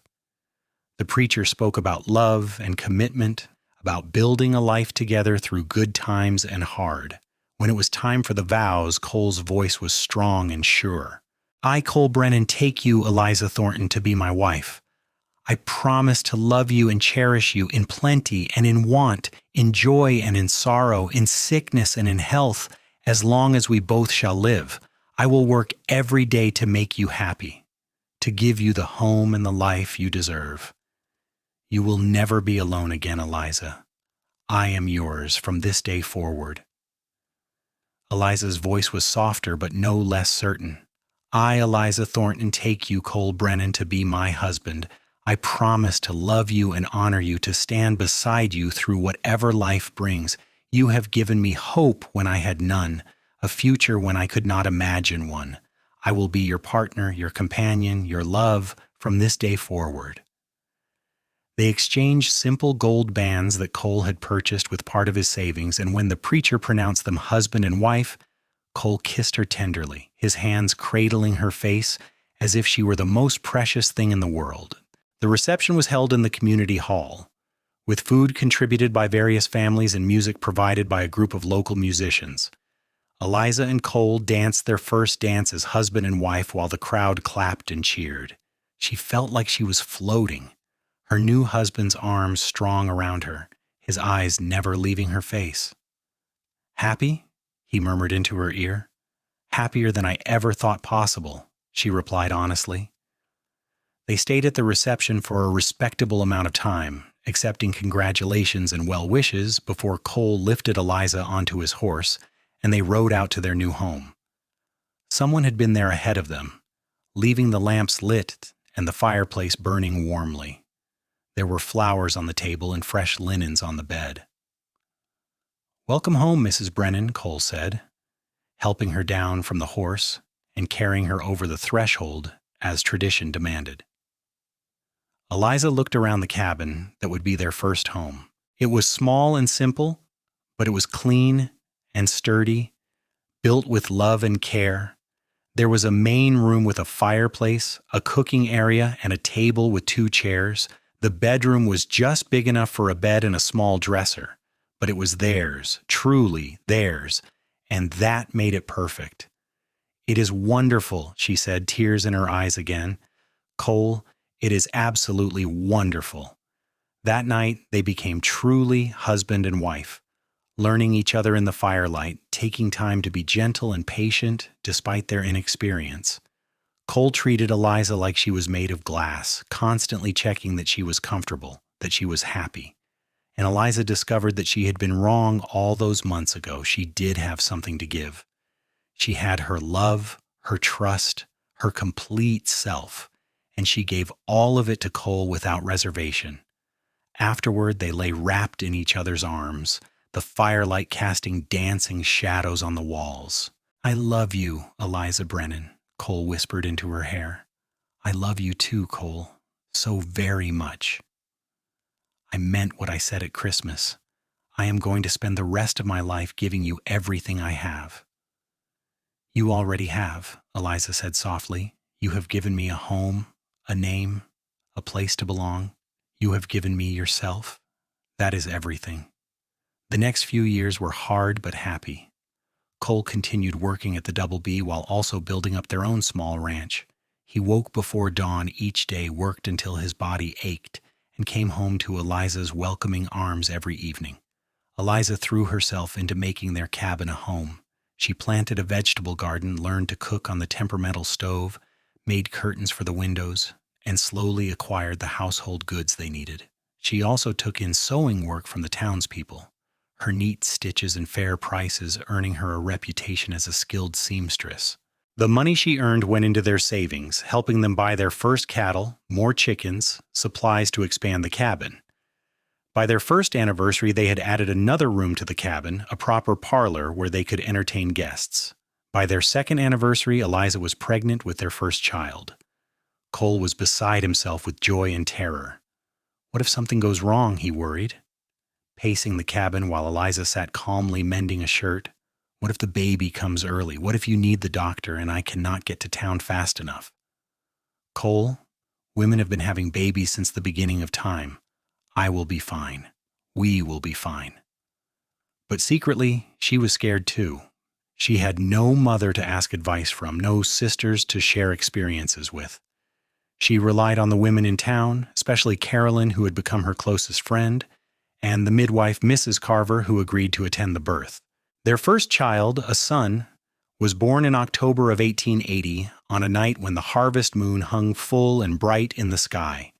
The preacher spoke about love and commitment, about building a life together through good times and hard. When it was time for the vows, Cole's voice was strong and sure. "I, Cole Brennan, take you, Eliza Thornton, to be my wife. I promise to love you and cherish you in plenty and in want, in joy and in sorrow, in sickness and in health, as long as we both shall live. I will work every day to make you happy, to give you the home and the life you deserve. You will never be alone again, Eliza. I am yours from this day forward." Eliza's voice was softer but no less certain. "I, Eliza Thornton, take you, Cole Brennan, to be my husband. I promise to love you and honor you, to stand beside you through whatever life brings. You have given me hope when I had none, a future when I could not imagine one. I will be your partner, your companion, your love from this day forward." They exchanged simple gold bands that Cole had purchased with part of his savings, and when the preacher pronounced them husband and wife, Cole kissed her tenderly, his hands cradling her face as if she were the most precious thing in the world. The reception was held in the community hall, with food contributed by various families and music provided by a group of local musicians. Eliza and Cole danced their first dance as husband and wife while the crowd clapped and cheered. She felt like she was floating, her new husband's arms strong around her, his eyes never leaving her face. "Happy?" he murmured into her ear. "Happier than I ever thought possible," she replied honestly. They stayed at the reception for a respectable amount of time, accepting congratulations and well wishes before Cole lifted Eliza onto his horse and they rode out to their new home. Someone had been there ahead of them, leaving the lamps lit and the fireplace burning warmly. There were flowers on the table and fresh linens on the bed. "Welcome home, Mrs. Brennan," Cole said, helping her down from the horse and carrying her over the threshold as tradition demanded. Eliza looked around the cabin that would be their first home. It was small and simple, but it was clean and sturdy, built with love and care. There was a main room with a fireplace, a cooking area, and a table with 2 chairs. The bedroom was just big enough for a bed and a small dresser, but it was theirs, truly theirs, and that made it perfect. "It is wonderful," she said, tears in her eyes again. "Cole, it is absolutely wonderful." That night, they became truly husband and wife, learning each other in the firelight, taking time to be gentle and patient despite their inexperience. Cole treated Eliza like she was made of glass, constantly checking that she was comfortable, that she was happy. And Eliza discovered that she had been wrong all those months ago. She did have something to give. She had her love, her trust, her complete self, and she gave all of it to Cole without reservation. Afterward, they lay wrapped in each other's arms, the firelight casting dancing shadows on the walls. "I love you, Eliza Brennan," Cole whispered into her hair. "I love you too, Cole, so very much. I meant what I said at Christmas. I am going to spend the rest of my life giving you everything I have." "You already have," Eliza said softly. "You have given me a home, a name, a place to belong. You have given me yourself. That is everything." The next few years were hard but happy. Cole continued working at the Double B while also building up their own small ranch. He woke before dawn each day, worked until his body ached, and came home to Eliza's welcoming arms every evening. Eliza threw herself into making their cabin a home. She planted a vegetable garden, learned to cook on the temperamental stove, made curtains for the windows, and slowly acquired the household goods they needed. She also took in sewing work from the townspeople, her neat stitches and fair prices earning her a reputation as a skilled seamstress. The money she earned went into their savings, helping them buy their first cattle, more chickens, supplies to expand the cabin. By their first anniversary, they had added another room to the cabin, a proper parlor where they could entertain guests. By their second anniversary, Eliza was pregnant with their first child. Cole was beside himself with joy and terror. What if something goes wrong, he worried. Pacing the cabin while Eliza sat calmly mending a shirt. What if the baby comes early? What if you need the doctor and I cannot get to town fast enough? "Cole, women have been having babies since the beginning of time. I will be fine. We will be fine." But secretly, she was scared too. She had no mother to ask advice from, no sisters to share experiences with. She relied on the women in town, especially Carolyn, who had become her closest friend, and the midwife, Mrs. Carver, who agreed to attend the birth. Their first child, a son, was born in October of 1880 on a night when the harvest moon hung full and bright in the sky.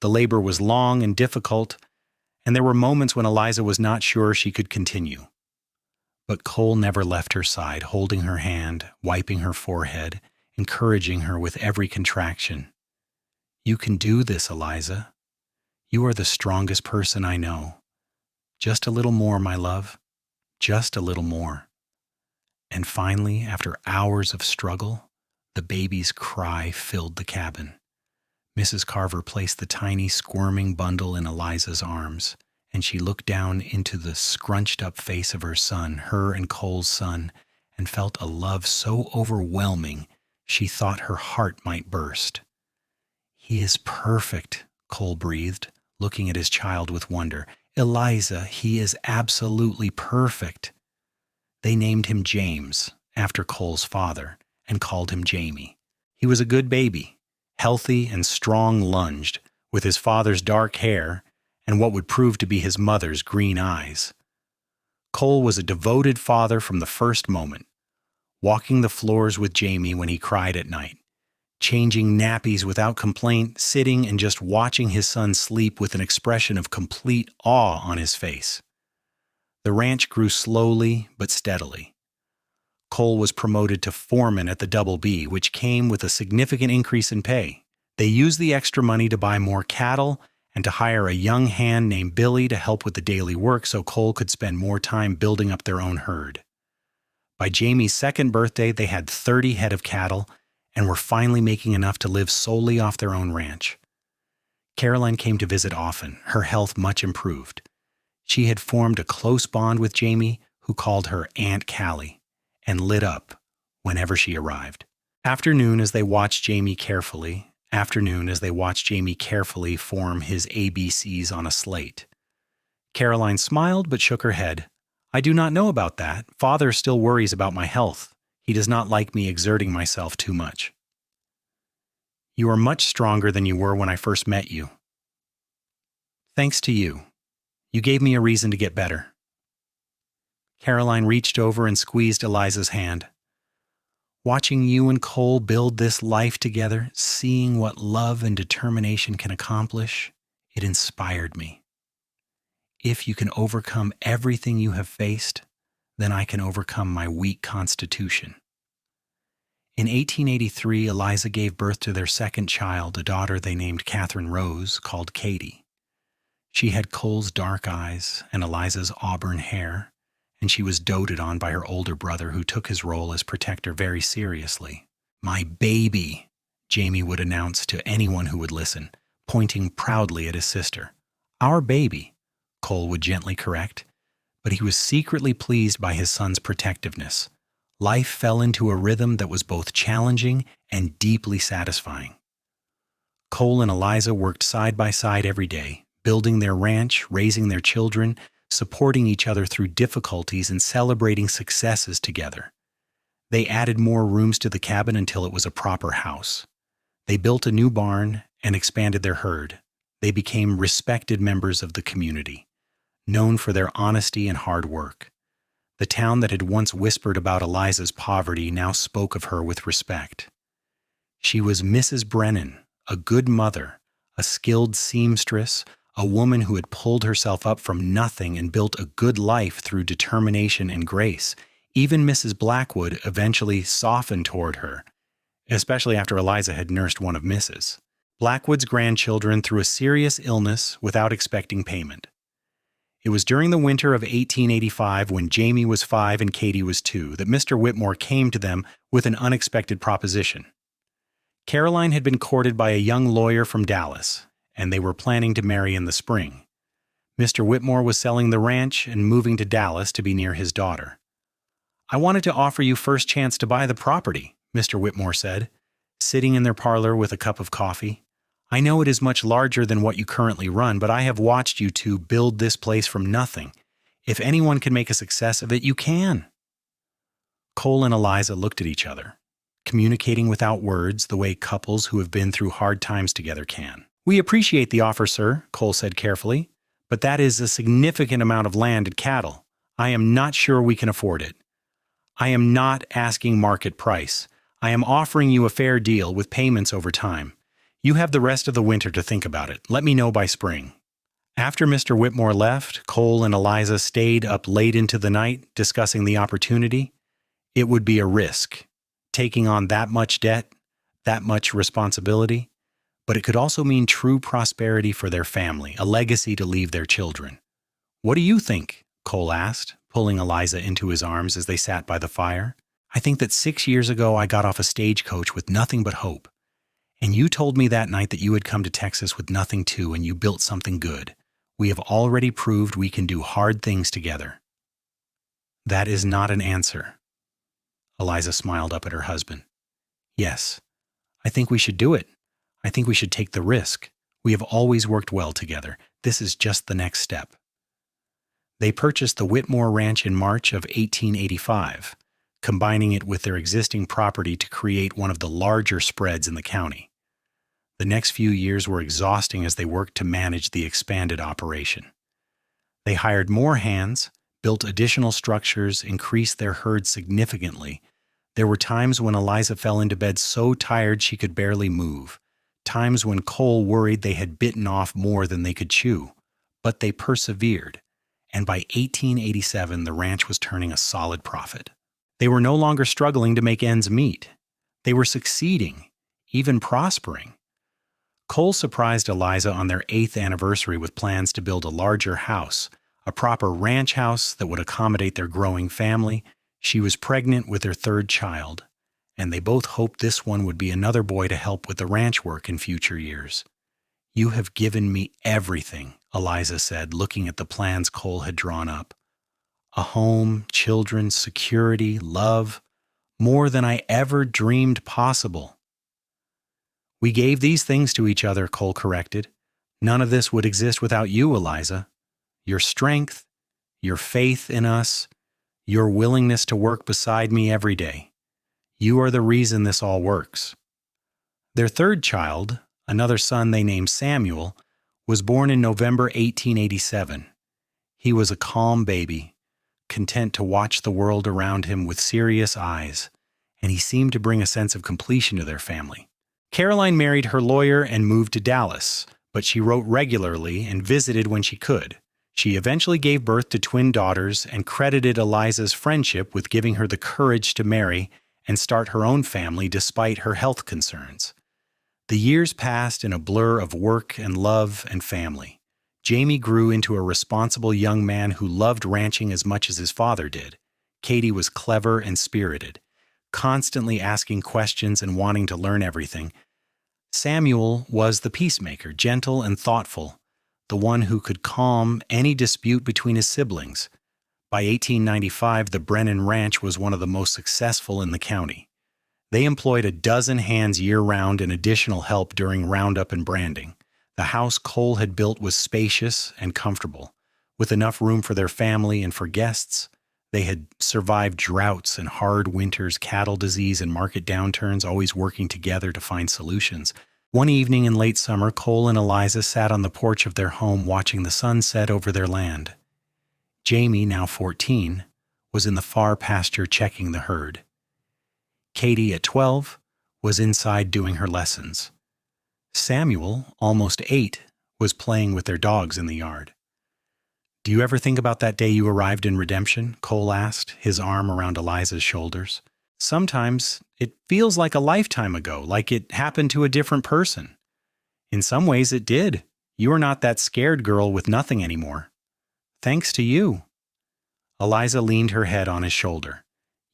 The labor was long and difficult, and there were moments when Eliza was not sure she could continue. But Cole never left her side, holding her hand, wiping her forehead, encouraging her with every contraction. "You can do this, Eliza. You are the strongest person I know. Just a little more, my love. Just a little more." And finally, after hours of struggle, the baby's cry filled the cabin. Mrs. Carver placed the tiny, squirming bundle in Eliza's arms, and she looked down into the scrunched-up face of her son, her and Cole's son, and felt a love so overwhelming she thought her heart might burst. "He is perfect," Cole breathed, looking at his child with wonder. "Eliza, he is absolutely perfect." They named him James, after Cole's father, and called him Jamie. He was a good baby, healthy and strong-lunged, with his father's dark hair and what would prove to be his mother's green eyes. Cole was a devoted father from the first moment, walking the floors with Jamie when he cried at night, changing nappies without complaint, sitting and just watching his son sleep with an expression of complete awe on his face. The ranch grew slowly but steadily. Cole was promoted to foreman at the Double B, which came with a significant increase in pay. They used the extra money to buy more cattle and to hire a young hand named Billy to help with the daily work so Cole could spend more time building up their own herd. By Jamie's second birthday, they had 30 head of cattle and were finally making enough to live solely off their own ranch. Caroline came to visit often, her health much improved. She had formed a close bond with Jamie, who called her Aunt Callie, and lit up whenever she arrived. Afternoon as they watched Jamie carefully form his ABCs on a slate. Caroline smiled but shook her head. "I do not know about that. Father still worries about my health. He does not like me exerting myself too much." "You are much stronger than you were when I first met you." "Thanks to you. You gave me a reason to get better." Caroline reached over and squeezed Eliza's hand. "Watching you and Cole build this life together, seeing what love and determination can accomplish, it inspired me. If you can overcome everything you have faced, then I can overcome my weak constitution." In 1883, Eliza gave birth to their second child, a daughter they named Catherine Rose, called Katie. She had Cole's dark eyes and Eliza's auburn hair, and she was doted on by her older brother, who took his role as protector very seriously. "My baby," Jamie would announce to anyone who would listen, pointing proudly at his sister. "Our baby," Cole would gently correct, but he was secretly pleased by his son's protectiveness. Life fell into a rhythm that was both challenging and deeply satisfying. Cole and Eliza worked side by side every day, building their ranch, raising their children, supporting each other through difficulties, and celebrating successes together. They added more rooms to the cabin until it was a proper house. They built a new barn and expanded their herd. They became respected members of the community, known for their honesty and hard work. The town that had once whispered about Eliza's poverty now spoke of her with respect. She was Mrs. Brennan, a good mother, a skilled seamstress, a woman who had pulled herself up from nothing and built a good life through determination and grace. Even Mrs. Blackwood eventually softened toward her, especially after Eliza had nursed one of Mrs. Blackwood's grandchildren through a serious illness without expecting payment. It was during the winter of 1885, when Jamie was 5 and Katie was 2, that Mr. Whitmore came to them with an unexpected proposition. Caroline had been courted by a young lawyer from Dallas, and they were planning to marry in the spring. Mr. Whitmore was selling the ranch and moving to Dallas to be near his daughter. "I wanted to offer you first chance to buy the property," Mr. Whitmore said, sitting in their parlor with a cup of coffee. "I know it is much larger than what you currently run, but I have watched you two build this place from nothing. If anyone can make a success of it, you can." Cole and Eliza looked at each other, communicating without words the way couples who have been through hard times together can. "We appreciate the offer, sir," Cole said carefully, "but that is a significant amount of land and cattle. I am not sure we can afford it. I am not asking market price. I am offering you a fair deal with payments over time. You have the rest of the winter to think about it. Let me know by spring." After Mr. Whitmore left, Cole and Eliza stayed up late into the night discussing the opportunity. It would be a risk, taking on that much debt, that much responsibility, but it could also mean true prosperity for their family, a legacy to leave their children. "What do you think?" Cole asked, pulling Eliza into his arms as they sat by the fire. "I think that 6 years ago I got off a stagecoach with nothing but hope. And you told me that night that you had come to Texas with nothing too, and you built something good. We have already proved we can do hard things together." "That is not an answer." Eliza smiled up at her husband. "Yes, I think we should do it. I think we should take the risk. We have always worked well together. This is just the next step." They purchased the Whitmore Ranch in March of 1885, combining it with their existing property to create one of the larger spreads in the county. The next few years were exhausting as they worked to manage the expanded operation. They hired more hands, built additional structures, increased their herd significantly. There were times when Eliza fell into bed so tired she could barely move, times when Cole worried they had bitten off more than they could chew. But they persevered, and by 1887 the ranch was turning a solid profit. They were no longer struggling to make ends meet. They were succeeding, even prospering. Cole surprised Eliza on their 8th anniversary with plans to build a larger house, a proper ranch house that would accommodate their growing family. She was pregnant with their 3rd child, and they both hoped this one would be another boy to help with the ranch work in future years. "You have given me everything," Eliza said, looking at the plans Cole had drawn up. "A home, children, security, love, more than I ever dreamed possible." "We gave these things to each other," Cole corrected. "None of this would exist without you, Eliza. Your strength, your faith in us, your willingness to work beside me every day. You are the reason this all works." Their 3rd child, another son they named Samuel, was born in November 1887. He was a calm baby, content to watch the world around him with serious eyes, and he seemed to bring a sense of completion to their family. Caroline married her lawyer and moved to Dallas, but she wrote regularly and visited when she could. She eventually gave birth to twin daughters and credited Eliza's friendship with giving her the courage to marry and start her own family despite her health concerns. The years passed in a blur of work and love and family. Jamie grew into a responsible young man who loved ranching as much as his father did. Katie was clever and spirited, constantly asking questions and wanting to learn everything. Samuel was the peacemaker, gentle and thoughtful, the one who could calm any dispute between his siblings. By 1895, the Brennan Ranch was one of the most successful in the county. They employed a dozen hands year-round and additional help during roundup and branding. The house Cole had built was spacious and comfortable, with enough room for their family and for guests. They had survived droughts and hard winters, cattle disease and market downturns, always working together to find solutions. One evening in late summer, Cole and Eliza sat on the porch of their home watching the sun set over their land. Jamie, now 14, was in the far pasture checking the herd. Katie, at 12, was inside doing her lessons. Samuel, almost 8, was playing with their dogs in the yard. "Do you ever think about that day you arrived in Redemption?" Cole asked, his arm around Eliza's shoulders. "Sometimes it feels like a lifetime ago, like it happened to a different person." "In some ways it did. You are not that scared girl with nothing anymore." "Thanks to you." Eliza leaned her head on his shoulder.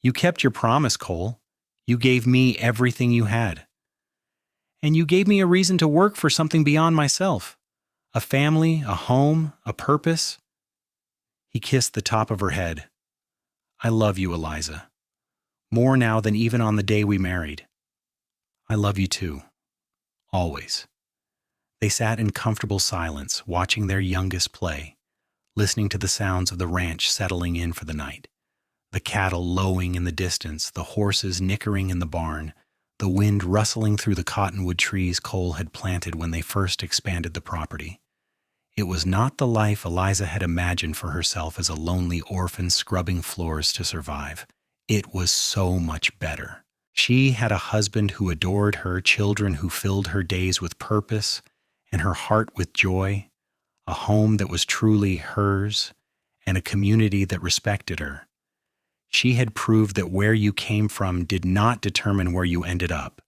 "You kept your promise, Cole. You gave me everything you had. And you gave me a reason to work for something beyond myself. A family, a home, a purpose." He kissed the top of her head. "I love you, Eliza. More now than even on the day we married. I love you too. Always." They sat in comfortable silence, watching their youngest play, listening to the sounds of the ranch settling in for the night. The cattle lowing in the distance, the horses nickering in the barn, the wind rustling through the cottonwood trees Cole had planted when they first expanded the property. It was not the life Eliza had imagined for herself as a lonely orphan scrubbing floors to survive. It was so much better. She had a husband who adored her, children who filled her days with purpose, and her heart with joy, a home that was truly hers, and a community that respected her. She had proved that where you came from did not determine where you ended up,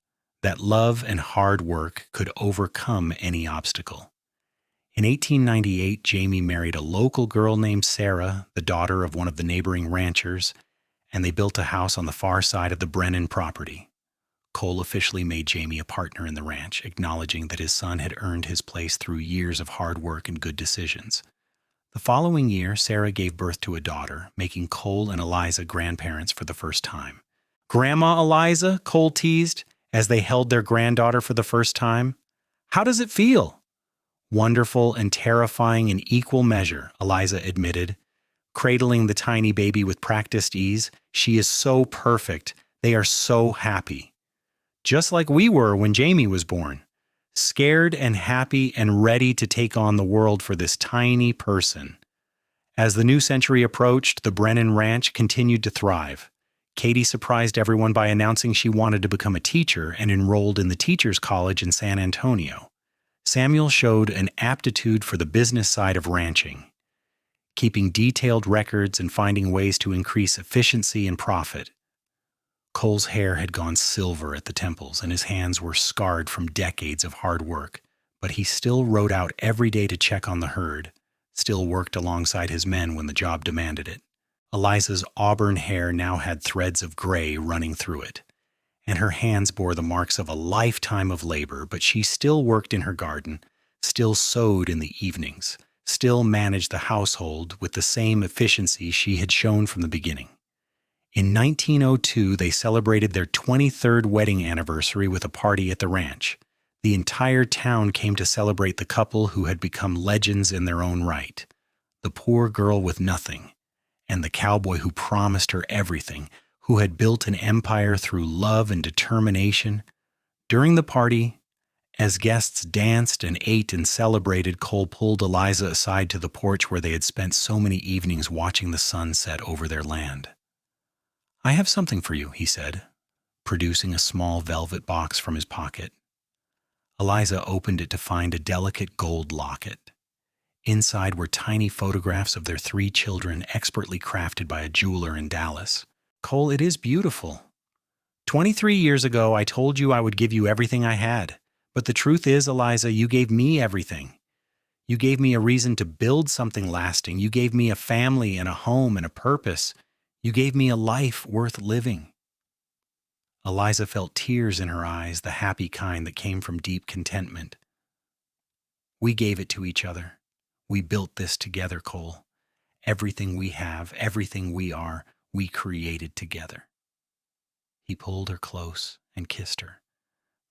that love and hard work could overcome any obstacle. In 1898, Jamie married a local girl named Sarah, the daughter of one of the neighboring ranchers, and they built a house on the far side of the Brennan property. Cole officially made Jamie a partner in the ranch, acknowledging that his son had earned his place through years of hard work and good decisions. The following year, Sarah gave birth to a daughter, making Cole and Eliza grandparents for the first time. "Grandma Eliza," Cole teased, as they held their granddaughter for the first time. "How does it feel?" "Wonderful and terrifying in equal measure," Eliza admitted, cradling the tiny baby with practiced ease. "She is so perfect. They are so happy." Just like we were when Jamie was born. Scared and happy and ready to take on the world for this tiny person. As the new century approached, the Brennan Ranch continued to thrive. Katie surprised everyone by announcing she wanted to become a teacher and enrolled in the Teachers College in San Antonio. Samuel showed an aptitude for the business side of ranching, keeping detailed records and finding ways to increase efficiency and profit. Cole's hair had gone silver at the temples, and his hands were scarred from decades of hard work, but he still rode out every day to check on the herd, still worked alongside his men when the job demanded it. Eliza's auburn hair now had threads of gray running through it, and her hands bore the marks of a lifetime of labor, but she still worked in her garden, still sewed in the evenings, still managed the household with the same efficiency she had shown from the beginning. In 1902, they celebrated their 23rd wedding anniversary with a party at the ranch. The entire town came to celebrate the couple who had become legends in their own right. The poor girl with nothing, and the cowboy who promised her everything, who had built an empire through love and determination. During the party, as guests danced and ate and celebrated, Cole pulled Eliza aside to the porch where they had spent so many evenings watching the sun set over their land. "I have something for you," he said, producing a small velvet box from his pocket. Eliza opened it to find a delicate gold locket. Inside were tiny photographs of their 3 children, expertly crafted by a jeweler in Dallas. "Cole, it is beautiful. 23 years ago, I told you I would give you everything I had. But the truth is, Eliza, you gave me everything. You gave me a reason to build something lasting. You gave me a family and a home and a purpose. You gave me a life worth living." Eliza felt tears in her eyes, the happy kind that came from deep contentment. "We gave it to each other. We built this together, Cole. Everything we have, everything we are, we created together." He pulled her close and kissed her,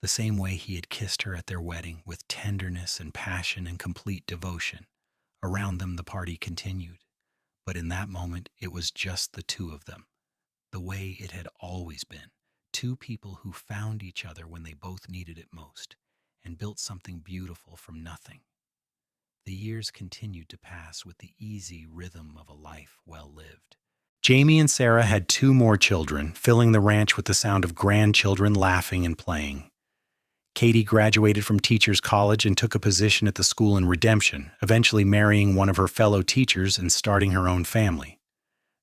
the same way he had kissed her at their wedding, with tenderness and passion and complete devotion. Around them the party continued, but in that moment it was just the two of them, the way it had always been, 2 people who found each other when they both needed it most, and built something beautiful from nothing. The years continued to pass with the easy rhythm of a life well lived. Jamie and Sarah had 2 more children, filling the ranch with the sound of grandchildren laughing and playing. Katie graduated from Teachers College and took a position at the school in Redemption, eventually marrying one of her fellow teachers and starting her own family.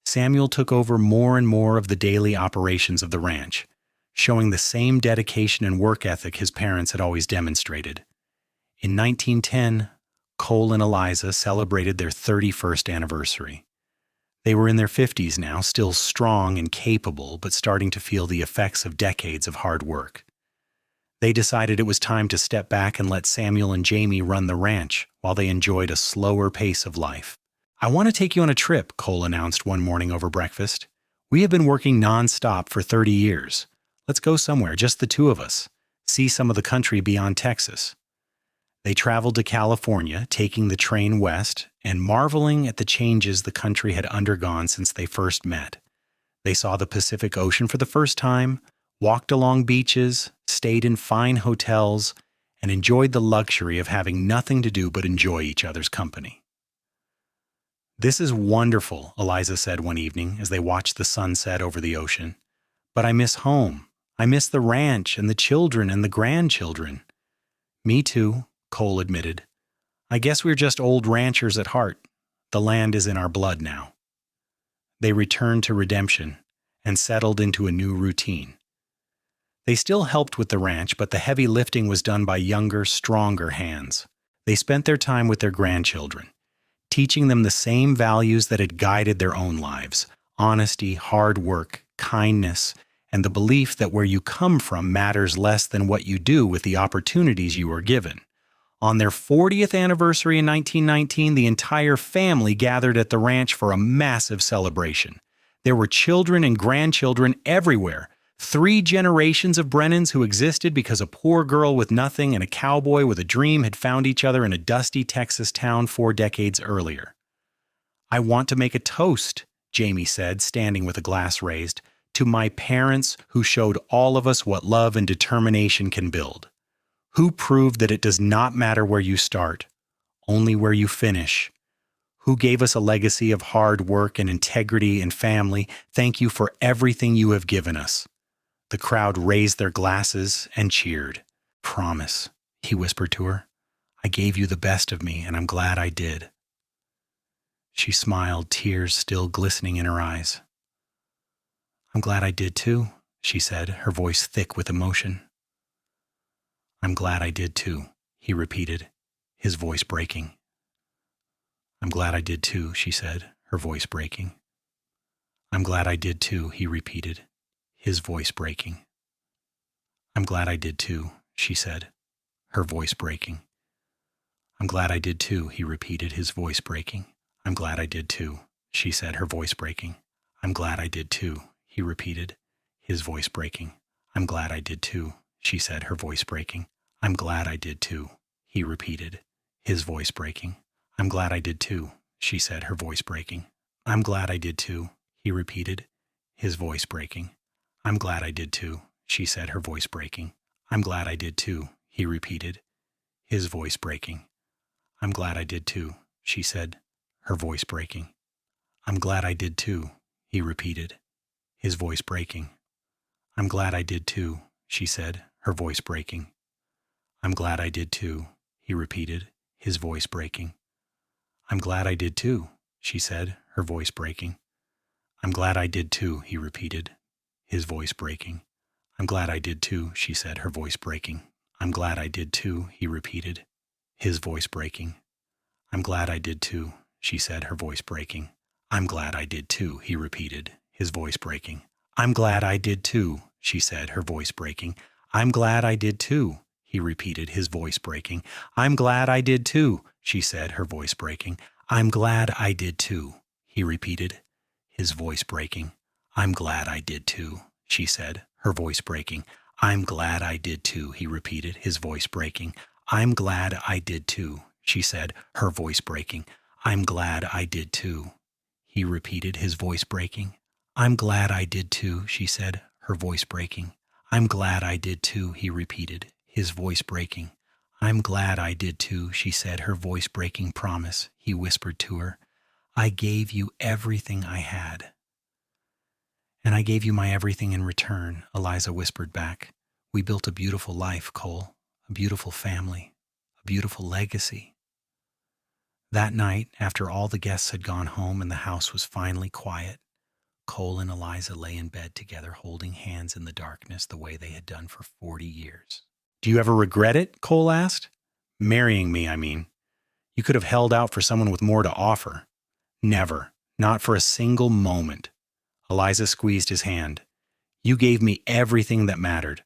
Samuel took over more and more of the daily operations of the ranch, showing the same dedication and work ethic his parents had always demonstrated. In 1910, Cole and Eliza celebrated their 31st anniversary. They were in their 50s now, still strong and capable, but starting to feel the effects of decades of hard work. They decided it was time to step back and let Samuel and Jamie run the ranch while they enjoyed a slower pace of life. "I want to take you on a trip," Cole announced one morning over breakfast. "We have been working nonstop for 30 years. Let's go somewhere, just the 2 of us, see some of the country beyond Texas." They traveled to California, taking the train west and marveling at the changes the country had undergone since they first met. They saw the Pacific Ocean for the first time, walked along beaches, stayed in fine hotels, and enjoyed the luxury of having nothing to do but enjoy each other's company. "This is wonderful," Eliza said one evening as they watched the sunset over the ocean. "But I miss home. I miss the ranch and the children and the grandchildren." "Me too," Cole admitted. "I guess we're just old ranchers at heart. The land is in our blood now." They returned to Redemption and settled into a new routine. They still helped with the ranch, but the heavy lifting was done by younger, stronger hands. They spent their time with their grandchildren, teaching them the same values that had guided their own lives: honesty, hard work, kindness, and the belief that where you come from matters less than what you do with the opportunities you are given. On their 40th anniversary in 1919, the entire family gathered at the ranch for a massive celebration. There were children and grandchildren everywhere. 3 generations of Brennans who existed because a poor girl with nothing and a cowboy with a dream had found each other in a dusty Texas town 4 decades earlier. "I want to make a toast," Jamie said, standing with a glass raised, "to my parents who showed all of us what love and determination can build. Who proved that it does not matter where you start, only where you finish. Who gave us a legacy of hard work and integrity and family. Thank you for everything you have given us." The crowd raised their glasses and cheered. "Promise," he whispered to her. "I gave you the best of me, and I'm glad I did." She smiled, tears still glistening in her eyes. "I'm glad I did too," she said, her voice thick with emotion. "I'm glad I did too," he repeated, his voice breaking. "I'm glad I did too," she said, her voice breaking. "I'm glad I did too," he repeated, his voice breaking. "I'm glad I did too," she said, her voice breaking. "I'm glad I did too," he repeated, his voice breaking. "I'm glad I did too," she said, her voice breaking. "I'm glad I did too," he repeated, his voice breaking. "I'm glad I did too," she said, her voice breaking. "I'm glad I did too," he repeated, his voice breaking. "I'm glad I did too," she said, her voice breaking. "I'm glad I did too," he repeated, his voice breaking. "I'm glad I did too," she said, her voice breaking. "I'm glad I did too," he repeated, his voice breaking. "I'm glad I did too," she said, her voice breaking. "I'm glad I did too," he repeated, his voice breaking. "I'm glad I did too," she said, her voice breaking. "I'm glad I did too," he repeated, his voice breaking. "I'm glad I did too," she said, her voice breaking. "I'm glad I did too," he repeated, his voice breaking. "I'm glad I did too," she said, her voice breaking. "I'm glad I did too," he repeated, his voice breaking. "I'm glad I did too," she said, her voice breaking. "I'm glad I did too," he repeated, his voice breaking. "I'm glad I did too," she said, her voice breaking. "I'm glad I did too," he repeated, his voice breaking. "I'm glad I did too," she said, her voice breaking. "I'm glad I did too," he repeated, his voice breaking. "I'm glad I did too," she said, her voice breaking. "I'm glad I did too," he repeated, his voice breaking. "I'm glad I did too," she said, her voice breaking. "I'm glad I did too," he repeated, his voice breaking. "I'm glad I did too," she said, her voice breaking. "I'm glad I did too," he repeated, his voice breaking. "I'm glad I did too," she said, her voice breaking. "Promise," he whispered to her. "I gave you everything I had." "And I gave you my everything in return," Eliza whispered back. "We built a beautiful life, Cole, a beautiful family, a beautiful legacy." That night, after all the guests had gone home and the house was finally quiet, Cole and Eliza lay in bed together, holding hands in the darkness the way they had done for 40 years. "Do you ever regret it?" Cole asked. "Marrying me, I mean. You could have held out for someone with more to offer." "Never. Not for a single moment." Eliza squeezed his hand. "You gave me everything that mattered.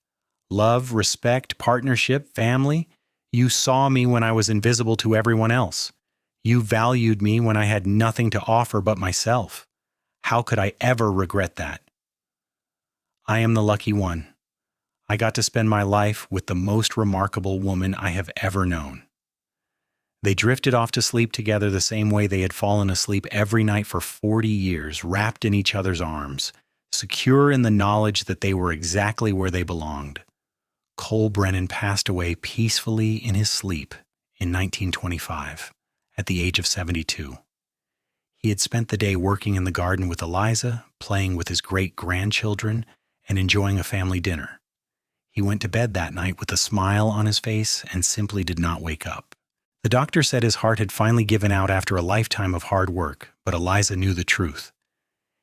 Love, respect, partnership, family. You saw me when I was invisible to everyone else. You valued me when I had nothing to offer but myself. How could I ever regret that?" "I am the lucky one. I got to spend my life with the most remarkable woman I have ever known." They drifted off to sleep together the same way they had fallen asleep every night for 40 years, wrapped in each other's arms, secure in the knowledge that they were exactly where they belonged. Cole Brennan passed away peacefully in his sleep in 1925 at the age of 72. He had spent the day working in the garden with Eliza, playing with his great-grandchildren, and enjoying a family dinner. He went to bed that night with a smile on his face and simply did not wake up. The doctor said his heart had finally given out after a lifetime of hard work, but Eliza knew the truth.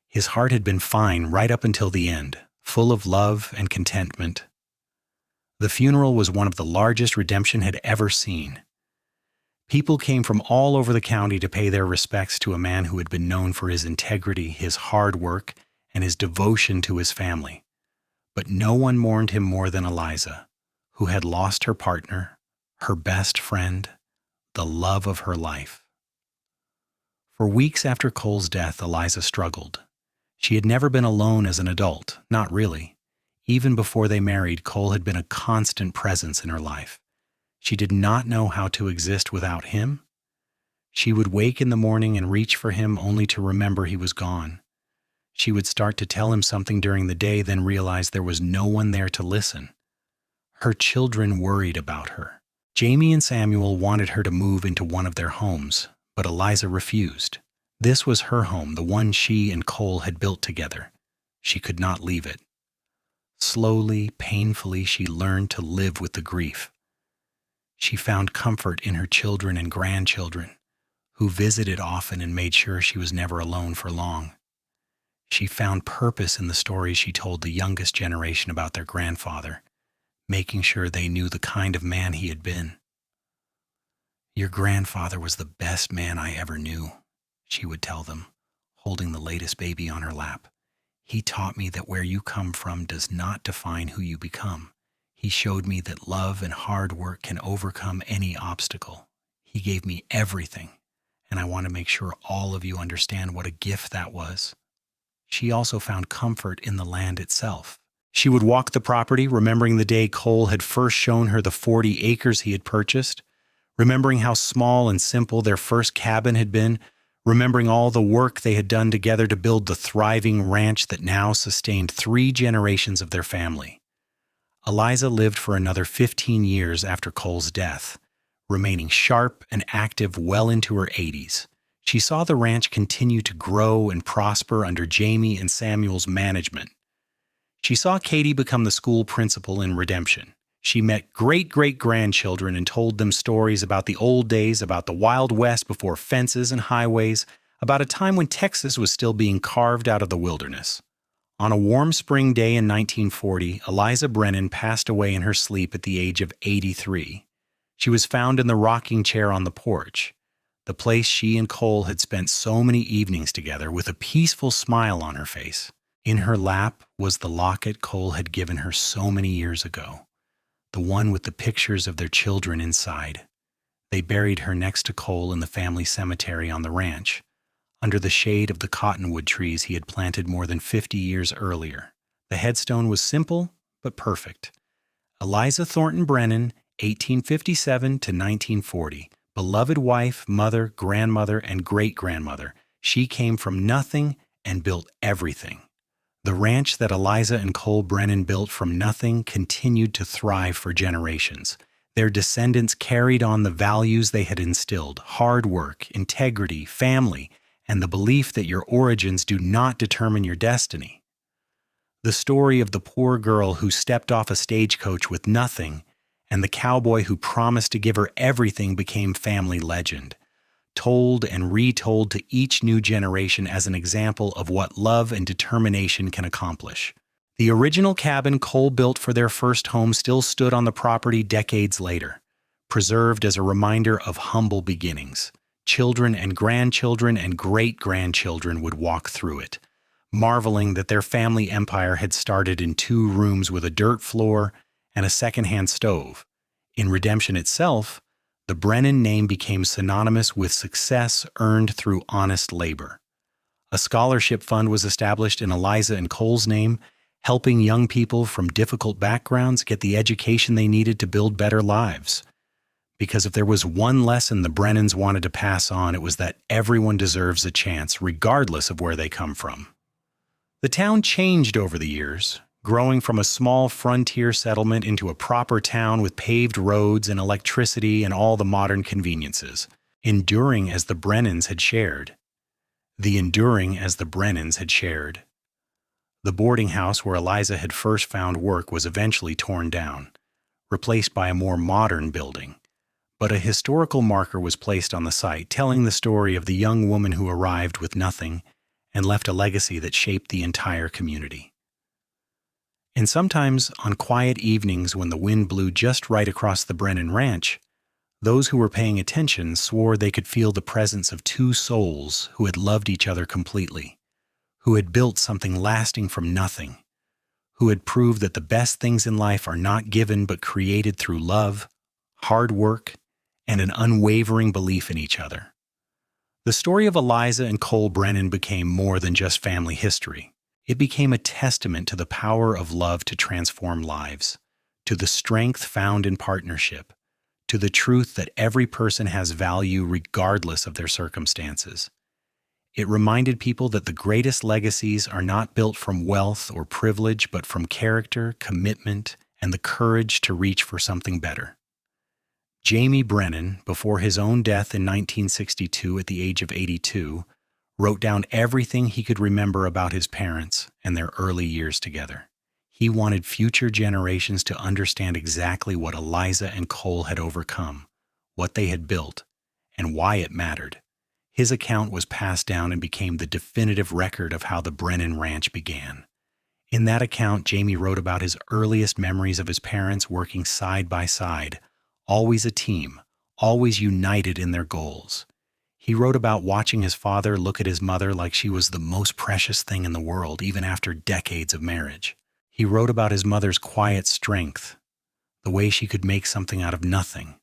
His heart had been fine right up until the end, full of love and contentment. The funeral was one of the largest Redemption had ever seen. People came from all over the county to pay their respects to a man who had been known for his integrity, his hard work, and his devotion to his family. But no one mourned him more than Eliza, who had lost her partner, her best friend, the love of her life. For weeks after Cole's death, Eliza struggled. She had never been alone as an adult, not really. Even before they married, Cole had been a constant presence in her life. She did not know how to exist without him. She would wake in the morning and reach for him only to remember he was gone. She would start to tell him something during the day, then realize there was no one there to listen. Her children worried about her. Jamie and Samuel wanted her to move into one of their homes, but Eliza refused. This was her home, the one she and Cole had built together. She could not leave it. Slowly, painfully, she learned to live with the grief. She found comfort in her children and grandchildren, who visited often and made sure she was never alone for long. She found purpose in the stories she told the youngest generation about their grandfather, making sure they knew the kind of man he had been. "Your grandfather was the best man I ever knew," she would tell them, holding the latest baby on her lap. "He taught me that where you come from does not define who you become. He showed me that love and hard work can overcome any obstacle. He gave me everything, and I want to make sure all of you understand what a gift that was." She also found comfort in the land itself. She would walk the property, remembering the day Cole had first shown her the 40 acres he had purchased, remembering how small and simple their first cabin had been, remembering all the work they had done together to build the thriving ranch that now sustained 3 generations of their family. Eliza lived for another 15 years after Cole's death, remaining sharp and active well into her 80s. She saw the ranch continue to grow and prosper under Jamie and Samuel's management. She saw Katie become the school principal in Redemption. She met great-great-grandchildren and told them stories about the old days, about the Wild West before fences and highways, about a time when Texas was still being carved out of the wilderness. On a warm spring day in 1940, Eliza Brennan passed away in her sleep at the age of 83. She was found in the rocking chair on the porch, the place she and Cole had spent so many evenings together, with a peaceful smile on her face. In her lap was the locket Cole had given her so many years ago, the one with the pictures of their children inside. They buried her next to Cole in the family cemetery on the ranch, under the shade of the cottonwood trees he had planted more than 50 years earlier. The headstone was simple but perfect. Eliza Thornton Brennan, 1857 to 1940, beloved wife, mother, grandmother, and great-grandmother. She came from nothing and built everything. The ranch that Eliza and Cole Brennan built from nothing continued to thrive for generations. Their descendants carried on the values they had instilled: hard work, integrity, family, and the belief that your origins do not determine your destiny. The story of the poor girl who stepped off a stagecoach with nothing and the cowboy who promised to give her everything became family legend, told and retold to each new generation as an example of what love and determination can accomplish. The original cabin Cole built for their first home still stood on the property decades later, preserved as a reminder of humble beginnings. Children and grandchildren and great-grandchildren would walk through it, marveling that their family empire had started in 2 rooms with a dirt floor and a second-hand stove. In Redemption itself, the Brennan name became synonymous with success earned through honest labor. A scholarship fund was established in Eliza and Cole's name, helping young people from difficult backgrounds get the education they needed to build better lives. Because if there was one lesson the Brennans wanted to pass on, it was that everyone deserves a chance, regardless of where they come from. The town changed over the years, growing from a small frontier settlement into a proper town with paved roads and electricity and all the modern conveniences, enduring as the Brennans had shared. The boarding house where Eliza had first found work was eventually torn down, replaced by a more modern building. But a historical marker was placed on the site, telling the story of the young woman who arrived with nothing and left a legacy that shaped the entire community. And sometimes, on quiet evenings when the wind blew just right across the Brennan ranch, those who were paying attention swore they could feel the presence of two souls who had loved each other completely, who had built something lasting from nothing, who had proved that the best things in life are not given but created through love, hard work, and an unwavering belief in each other. The story of Eliza and Cole Brennan became more than just family history. It became a testament to the power of love to transform lives, to the strength found in partnership, to the truth that every person has value regardless of their circumstances. It reminded people that the greatest legacies are not built from wealth or privilege, but from character, commitment, and the courage to reach for something better. Jamie Brennan, before his own death in 1962 at the age of 82, wrote down everything he could remember about his parents and their early years together. He wanted future generations to understand exactly what Eliza and Cole had overcome, what they had built, and why it mattered. His account was passed down and became the definitive record of how the Brennan Ranch began. In that account, Jamie wrote about his earliest memories of his parents working side by side, always a team, always united in their goals. He wrote about watching his father look at his mother like she was the most precious thing in the world, even after decades of marriage. He wrote about his mother's quiet strength, the way she could make something out of nothing,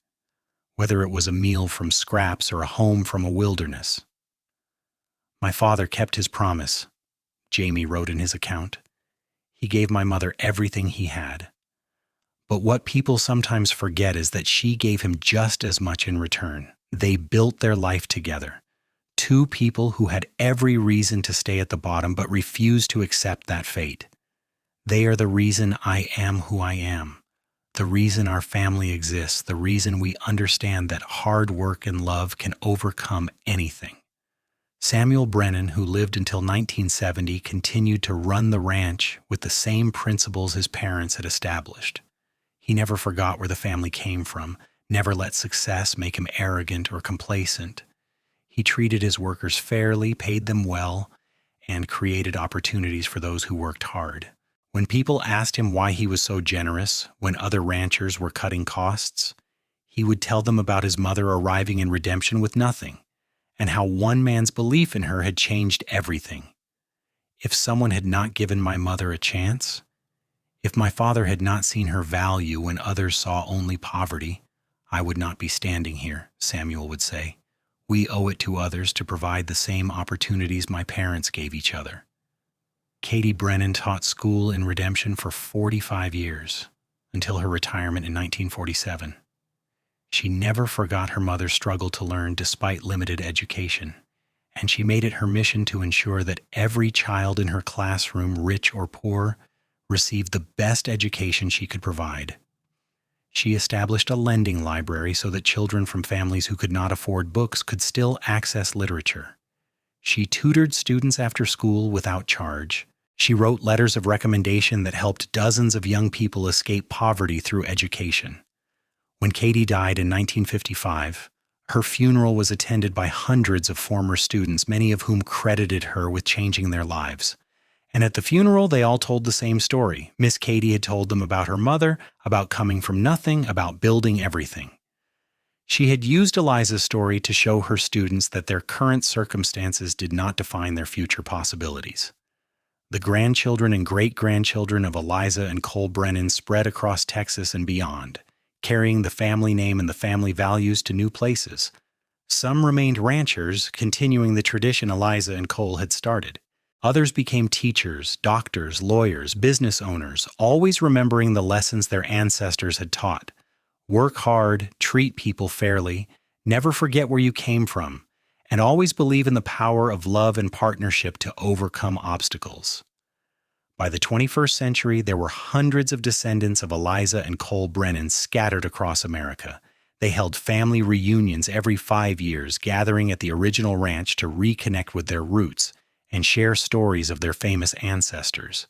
whether it was a meal from scraps or a home from a wilderness. "My father kept his promise," Jamie wrote in his account. "He gave my mother everything he had. But what people sometimes forget is that she gave him just as much in return. They built their life together. Two people who had every reason to stay at the bottom but refused to accept that fate. They are the reason I am who I am, the reason our family exists, the reason we understand that hard work and love can overcome anything." Samuel Brennan, who lived until 1970, continued to run the ranch with the same principles his parents had established. He never forgot where the family came from, never let success make him arrogant or complacent. He treated his workers fairly, paid them well, and created opportunities for those who worked hard. When people asked him why he was so generous when other ranchers were cutting costs, he would tell them about his mother arriving in redemption with nothing, and how one man's belief in her had changed everything. "If someone had not given my mother a chance, if my father had not seen her value when others saw only poverty, I would not be standing here," Samuel would say. "We owe it to others to provide the same opportunities my parents gave each other." Katie Brennan taught school in Redemption for 45 years, until her retirement in 1947. She never forgot her mother's struggle to learn despite limited education, and she made it her mission to ensure that every child in her classroom, rich or poor, received the best education she could provide. She established a lending library so that children from families who could not afford books could still access literature. She tutored students after school without charge. She wrote letters of recommendation that helped dozens of young people escape poverty through education. When Katie died in 1955, her funeral was attended by hundreds of former students, many of whom credited her with changing their lives. And at the funeral, they all told the same story. Miss Katie had told them about her mother, about coming from nothing, about building everything. She had used Eliza's story to show her students that their current circumstances did not define their future possibilities. The grandchildren and great-grandchildren of Eliza and Cole Brennan spread across Texas and beyond, carrying the family name and the family values to new places. Some remained ranchers, continuing the tradition Eliza and Cole had started. Others became teachers, doctors, lawyers, business owners, always remembering the lessons their ancestors had taught. Work hard, treat people fairly, never forget where you came from, and always believe in the power of love and partnership to overcome obstacles. By the 21st century, there were hundreds of descendants of Eliza and Cole Brennan scattered across America. They held family reunions every 5 years, gathering at the original ranch to reconnect with their roots and share stories of their famous ancestors.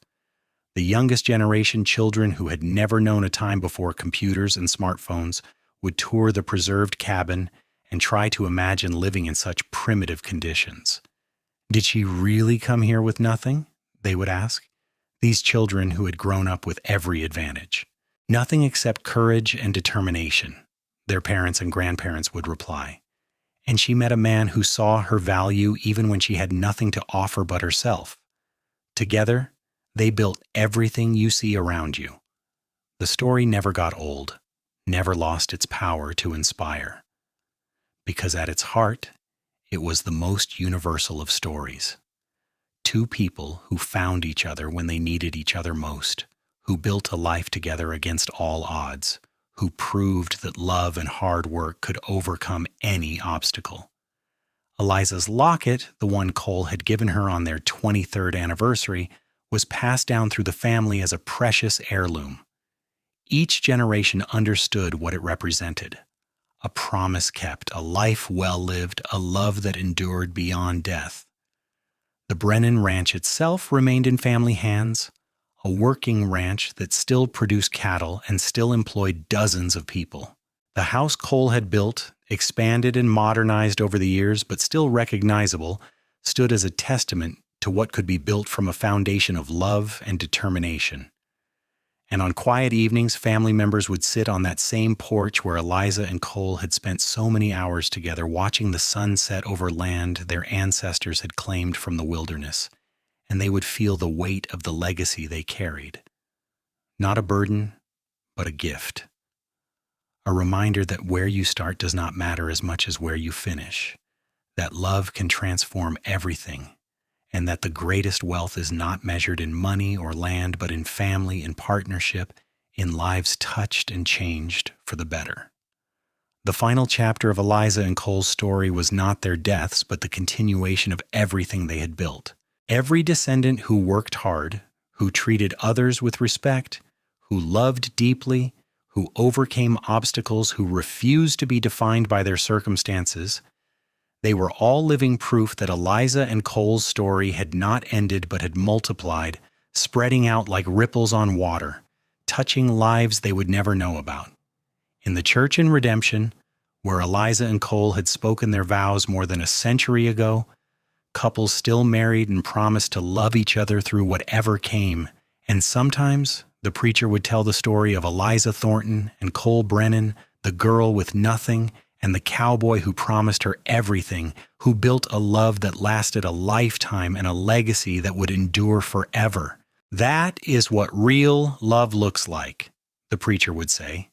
The youngest generation, children who had never known a time before computers and smartphones, would tour the preserved cabin and try to imagine living in such primitive conditions. "Did she really come here with nothing?" they would ask. These children who had grown up with every advantage. "Nothing except courage and determination," their parents and grandparents would reply. And she met a man who saw her value even when she had nothing to offer but herself. Together, they built everything you see around you. The story never got old, never lost its power to inspire. Because at its heart, it was the most universal of stories. Two people who found each other when they needed each other most, who built a life together against all odds, who proved that love and hard work could overcome any obstacle. Eliza's locket, the one Cole had given her on their 23rd anniversary, was passed down through the family as a precious heirloom. Each generation understood what it represented. A promise kept, a life well lived, a love that endured beyond death. The Brennan Ranch itself remained in family hands, a working ranch that still produced cattle and still employed dozens of people. The house Cole had built, expanded and modernized over the years, but still recognizable, stood as a testament to what could be built from a foundation of love and determination. And on quiet evenings, family members would sit on that same porch where Eliza and Cole had spent so many hours together, watching the sun set over land their ancestors had claimed from the wilderness, and they would feel the weight of the legacy they carried. Not a burden, but a gift. A reminder that where you start does not matter as much as where you finish, that love can transform everything, and that the greatest wealth is not measured in money or land, but in family, in partnership, in lives touched and changed for the better. The final chapter of Eliza and Cole's story was not their deaths, but the continuation of everything they had built. Every descendant who worked hard, who treated others with respect, who loved deeply, who overcame obstacles, who refused to be defined by their circumstances, they were all living proof that Eliza and Cole's story had not ended but had multiplied, spreading out like ripples on water, touching lives they would never know about. In the church in Redemption, where Eliza and Cole had spoken their vows more than a century ago, couples still married and promised to love each other through whatever came. And sometimes the preacher would tell the story of Eliza Thornton and Cole Brennan, the girl with nothing, and the cowboy who promised her everything, who built a love that lasted a lifetime and a legacy that would endure forever. That is what real love looks like, the preacher would say.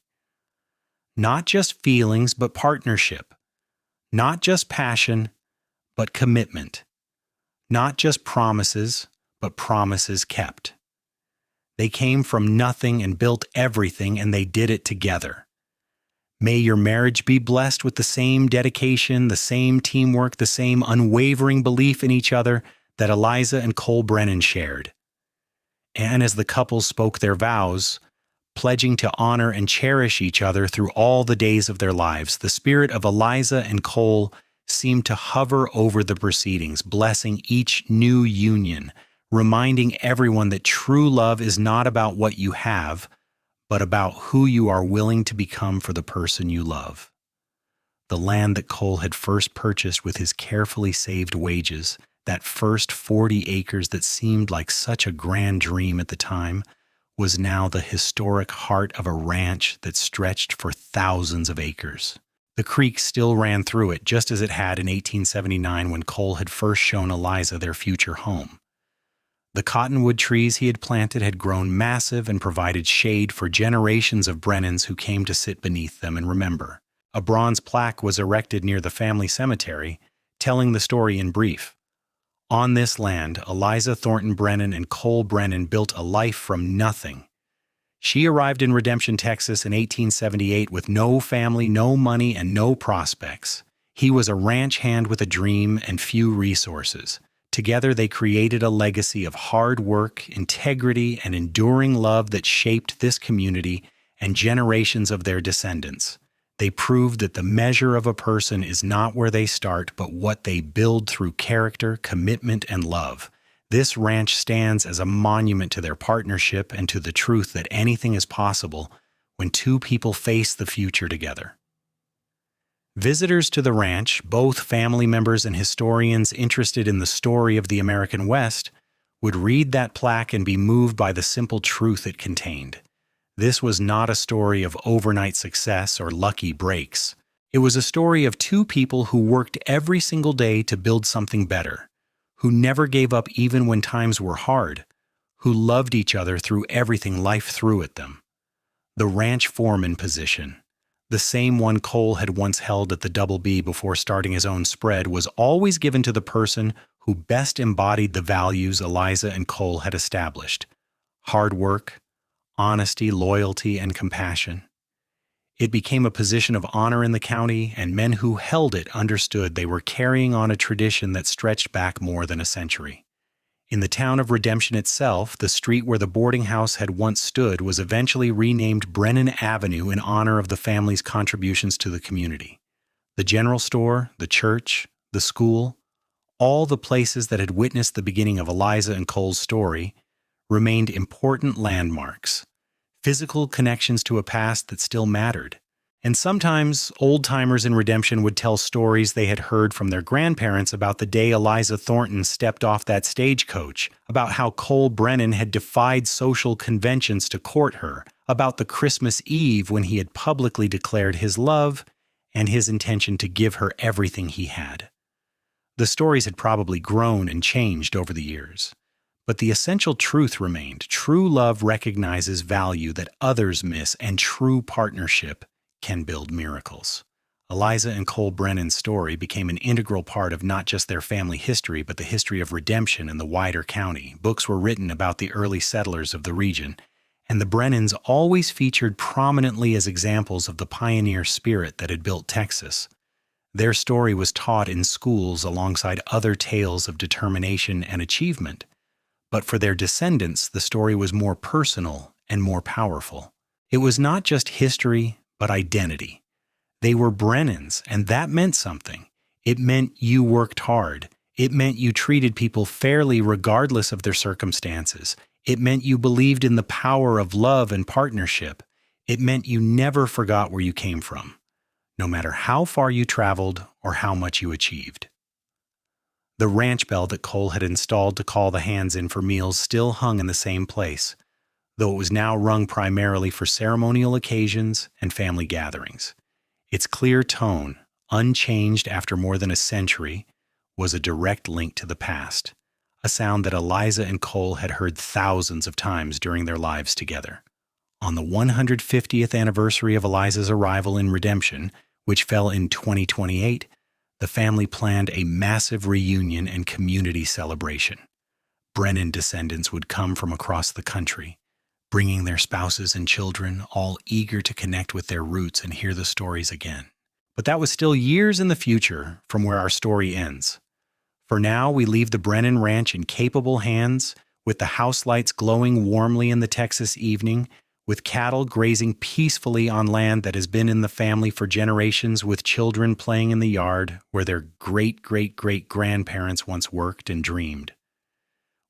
Not just feelings, but partnership. Not just passion, but commitment. Not just promises, but promises kept. They came from nothing and built everything, and they did it together. May your marriage be blessed with the same dedication, the same teamwork, the same unwavering belief in each other that Eliza and Cole Brennan shared. And as the couples spoke their vows, pledging to honor and cherish each other through all the days of their lives, the spirit of Eliza and Cole seemed to hover over the proceedings, blessing each new union, reminding everyone that true love is not about what you have, but about who you are willing to become for the person you love. The land that Cole had first purchased with his carefully saved wages, that first 40 acres that seemed like such a grand dream at the time, was now the historic heart of a ranch that stretched for thousands of acres. The creek still ran through it, just as it had in 1879 when Cole had first shown Eliza their future home. The cottonwood trees he had planted had grown massive and provided shade for generations of Brennans who came to sit beneath them and remember. A bronze plaque was erected near the family cemetery, telling the story in brief. On this land, Eliza Thornton Brennan and Cole Brennan built a life from nothing. She arrived in Redemption, Texas in 1878 with no family, no money, and no prospects. He was a ranch hand with a dream and few resources. Together, they created a legacy of hard work, integrity, and enduring love that shaped this community and generations of their descendants. They proved that the measure of a person is not where they start, but what they build through character, commitment, and love. This ranch stands as a monument to their partnership and to the truth that anything is possible when two people face the future together. Visitors to the ranch, both family members and historians interested in the story of the American West, would read that plaque and be moved by the simple truth it contained. This was not a story of overnight success or lucky breaks. It was a story of two people who worked every single day to build something better, who never gave up even when times were hard, who loved each other through everything life threw at them. The ranch foreman position, the same one Cole had once held at the Double B before starting his own spread, was always given to the person who best embodied the values Eliza and Cole had established: hard work, honesty, loyalty, and compassion. It became a position of honor in the county, and men who held it understood they were carrying on a tradition that stretched back more than a century. In the town of Redemption itself, the street where the boarding house had once stood was eventually renamed Brennan Avenue in honor of the family's contributions to the community. The general store, the church, the school, all the places that had witnessed the beginning of Eliza and Cole's story, remained important landmarks, physical connections to a past that still mattered. And sometimes old-timers in Redemption would tell stories they had heard from their grandparents about the day Eliza Thornton stepped off that stagecoach, about how Cole Brennan had defied social conventions to court her, about the Christmas Eve when he had publicly declared his love and his intention to give her everything he had. The stories had probably grown and changed over the years, but the essential truth remained: true love recognizes value that others miss, and true partnership can build miracles. Eliza and Cole Brennan's story became an integral part of not just their family history, but the history of Redemption and the wider county. Books were written about the early settlers of the region, and the Brennans always featured prominently as examples of the pioneer spirit that had built Texas. Their story was taught in schools alongside other tales of determination and achievement. But for their descendants, the story was more personal and more powerful. It was not just history, but identity. They were Brennans, and that meant something. It meant you worked hard. It meant you treated people fairly regardless of their circumstances. It meant you believed in the power of love and partnership. It meant you never forgot where you came from, no matter how far you traveled or how much you achieved. The ranch bell that Cole had installed to call the hands in for meals still hung in the same place, though it was now rung primarily for ceremonial occasions and family gatherings. Its clear tone, unchanged after more than a century, was a direct link to the past, a sound that Eliza and Cole had heard thousands of times during their lives together. On the 150th anniversary of Eliza's arrival in Redemption, which fell in 2028, the family planned a massive reunion and community celebration. Brennan descendants would come from across the country, bringing their spouses and children, all eager to connect with their roots and hear the stories again. But that was still years in the future from where our story ends. For now, we leave the Brennan Ranch in capable hands, with the house lights glowing warmly in the Texas evening, with cattle grazing peacefully on land that has been in the family for generations, with children playing in the yard where their great-great-great-grandparents once worked and dreamed.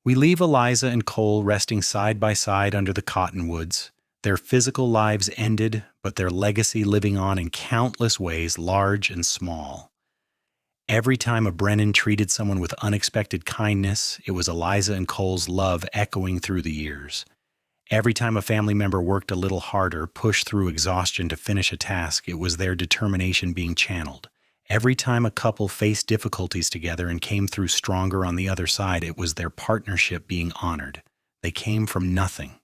We leave Eliza and Cole resting side by side under the cottonwoods, their physical lives ended, but their legacy living on in countless ways, large and small. Every time a Brennan treated someone with unexpected kindness, it was Eliza and Cole's love echoing through the years. Every time a family member worked a little harder, pushed through exhaustion to finish a task, it was their determination being channeled. Every time a couple faced difficulties together and came through stronger on the other side, it was their partnership being honored. They came from nothing.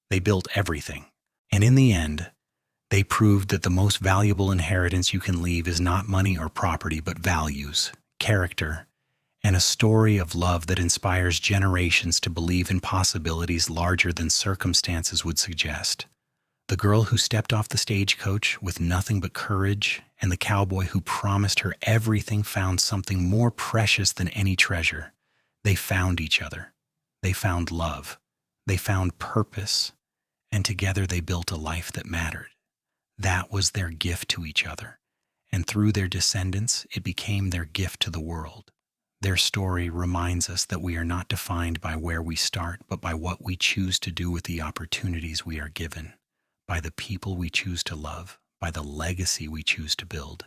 They built everything. And in the end, they proved that the most valuable inheritance you can leave is not money or property, but values, character, and a story of love that inspires generations to believe in possibilities larger than circumstances would suggest. The girl who stepped off the stagecoach with nothing but courage, and the cowboy who promised her everything found something more precious than any treasure. They found each other. They found love. They found purpose. And together they built a life that mattered. That was their gift to each other. And through their descendants, it became their gift to the world. Their story reminds us that we are not defined by where we start, but by what we choose to do with the opportunities we are given, by the people we choose to love, by the legacy we choose to build.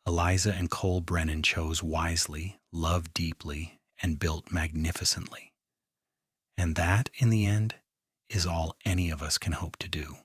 Eliza and Cole Brennan chose wisely, loved deeply, and built magnificently. And that, in the end, is all any of us can hope to do.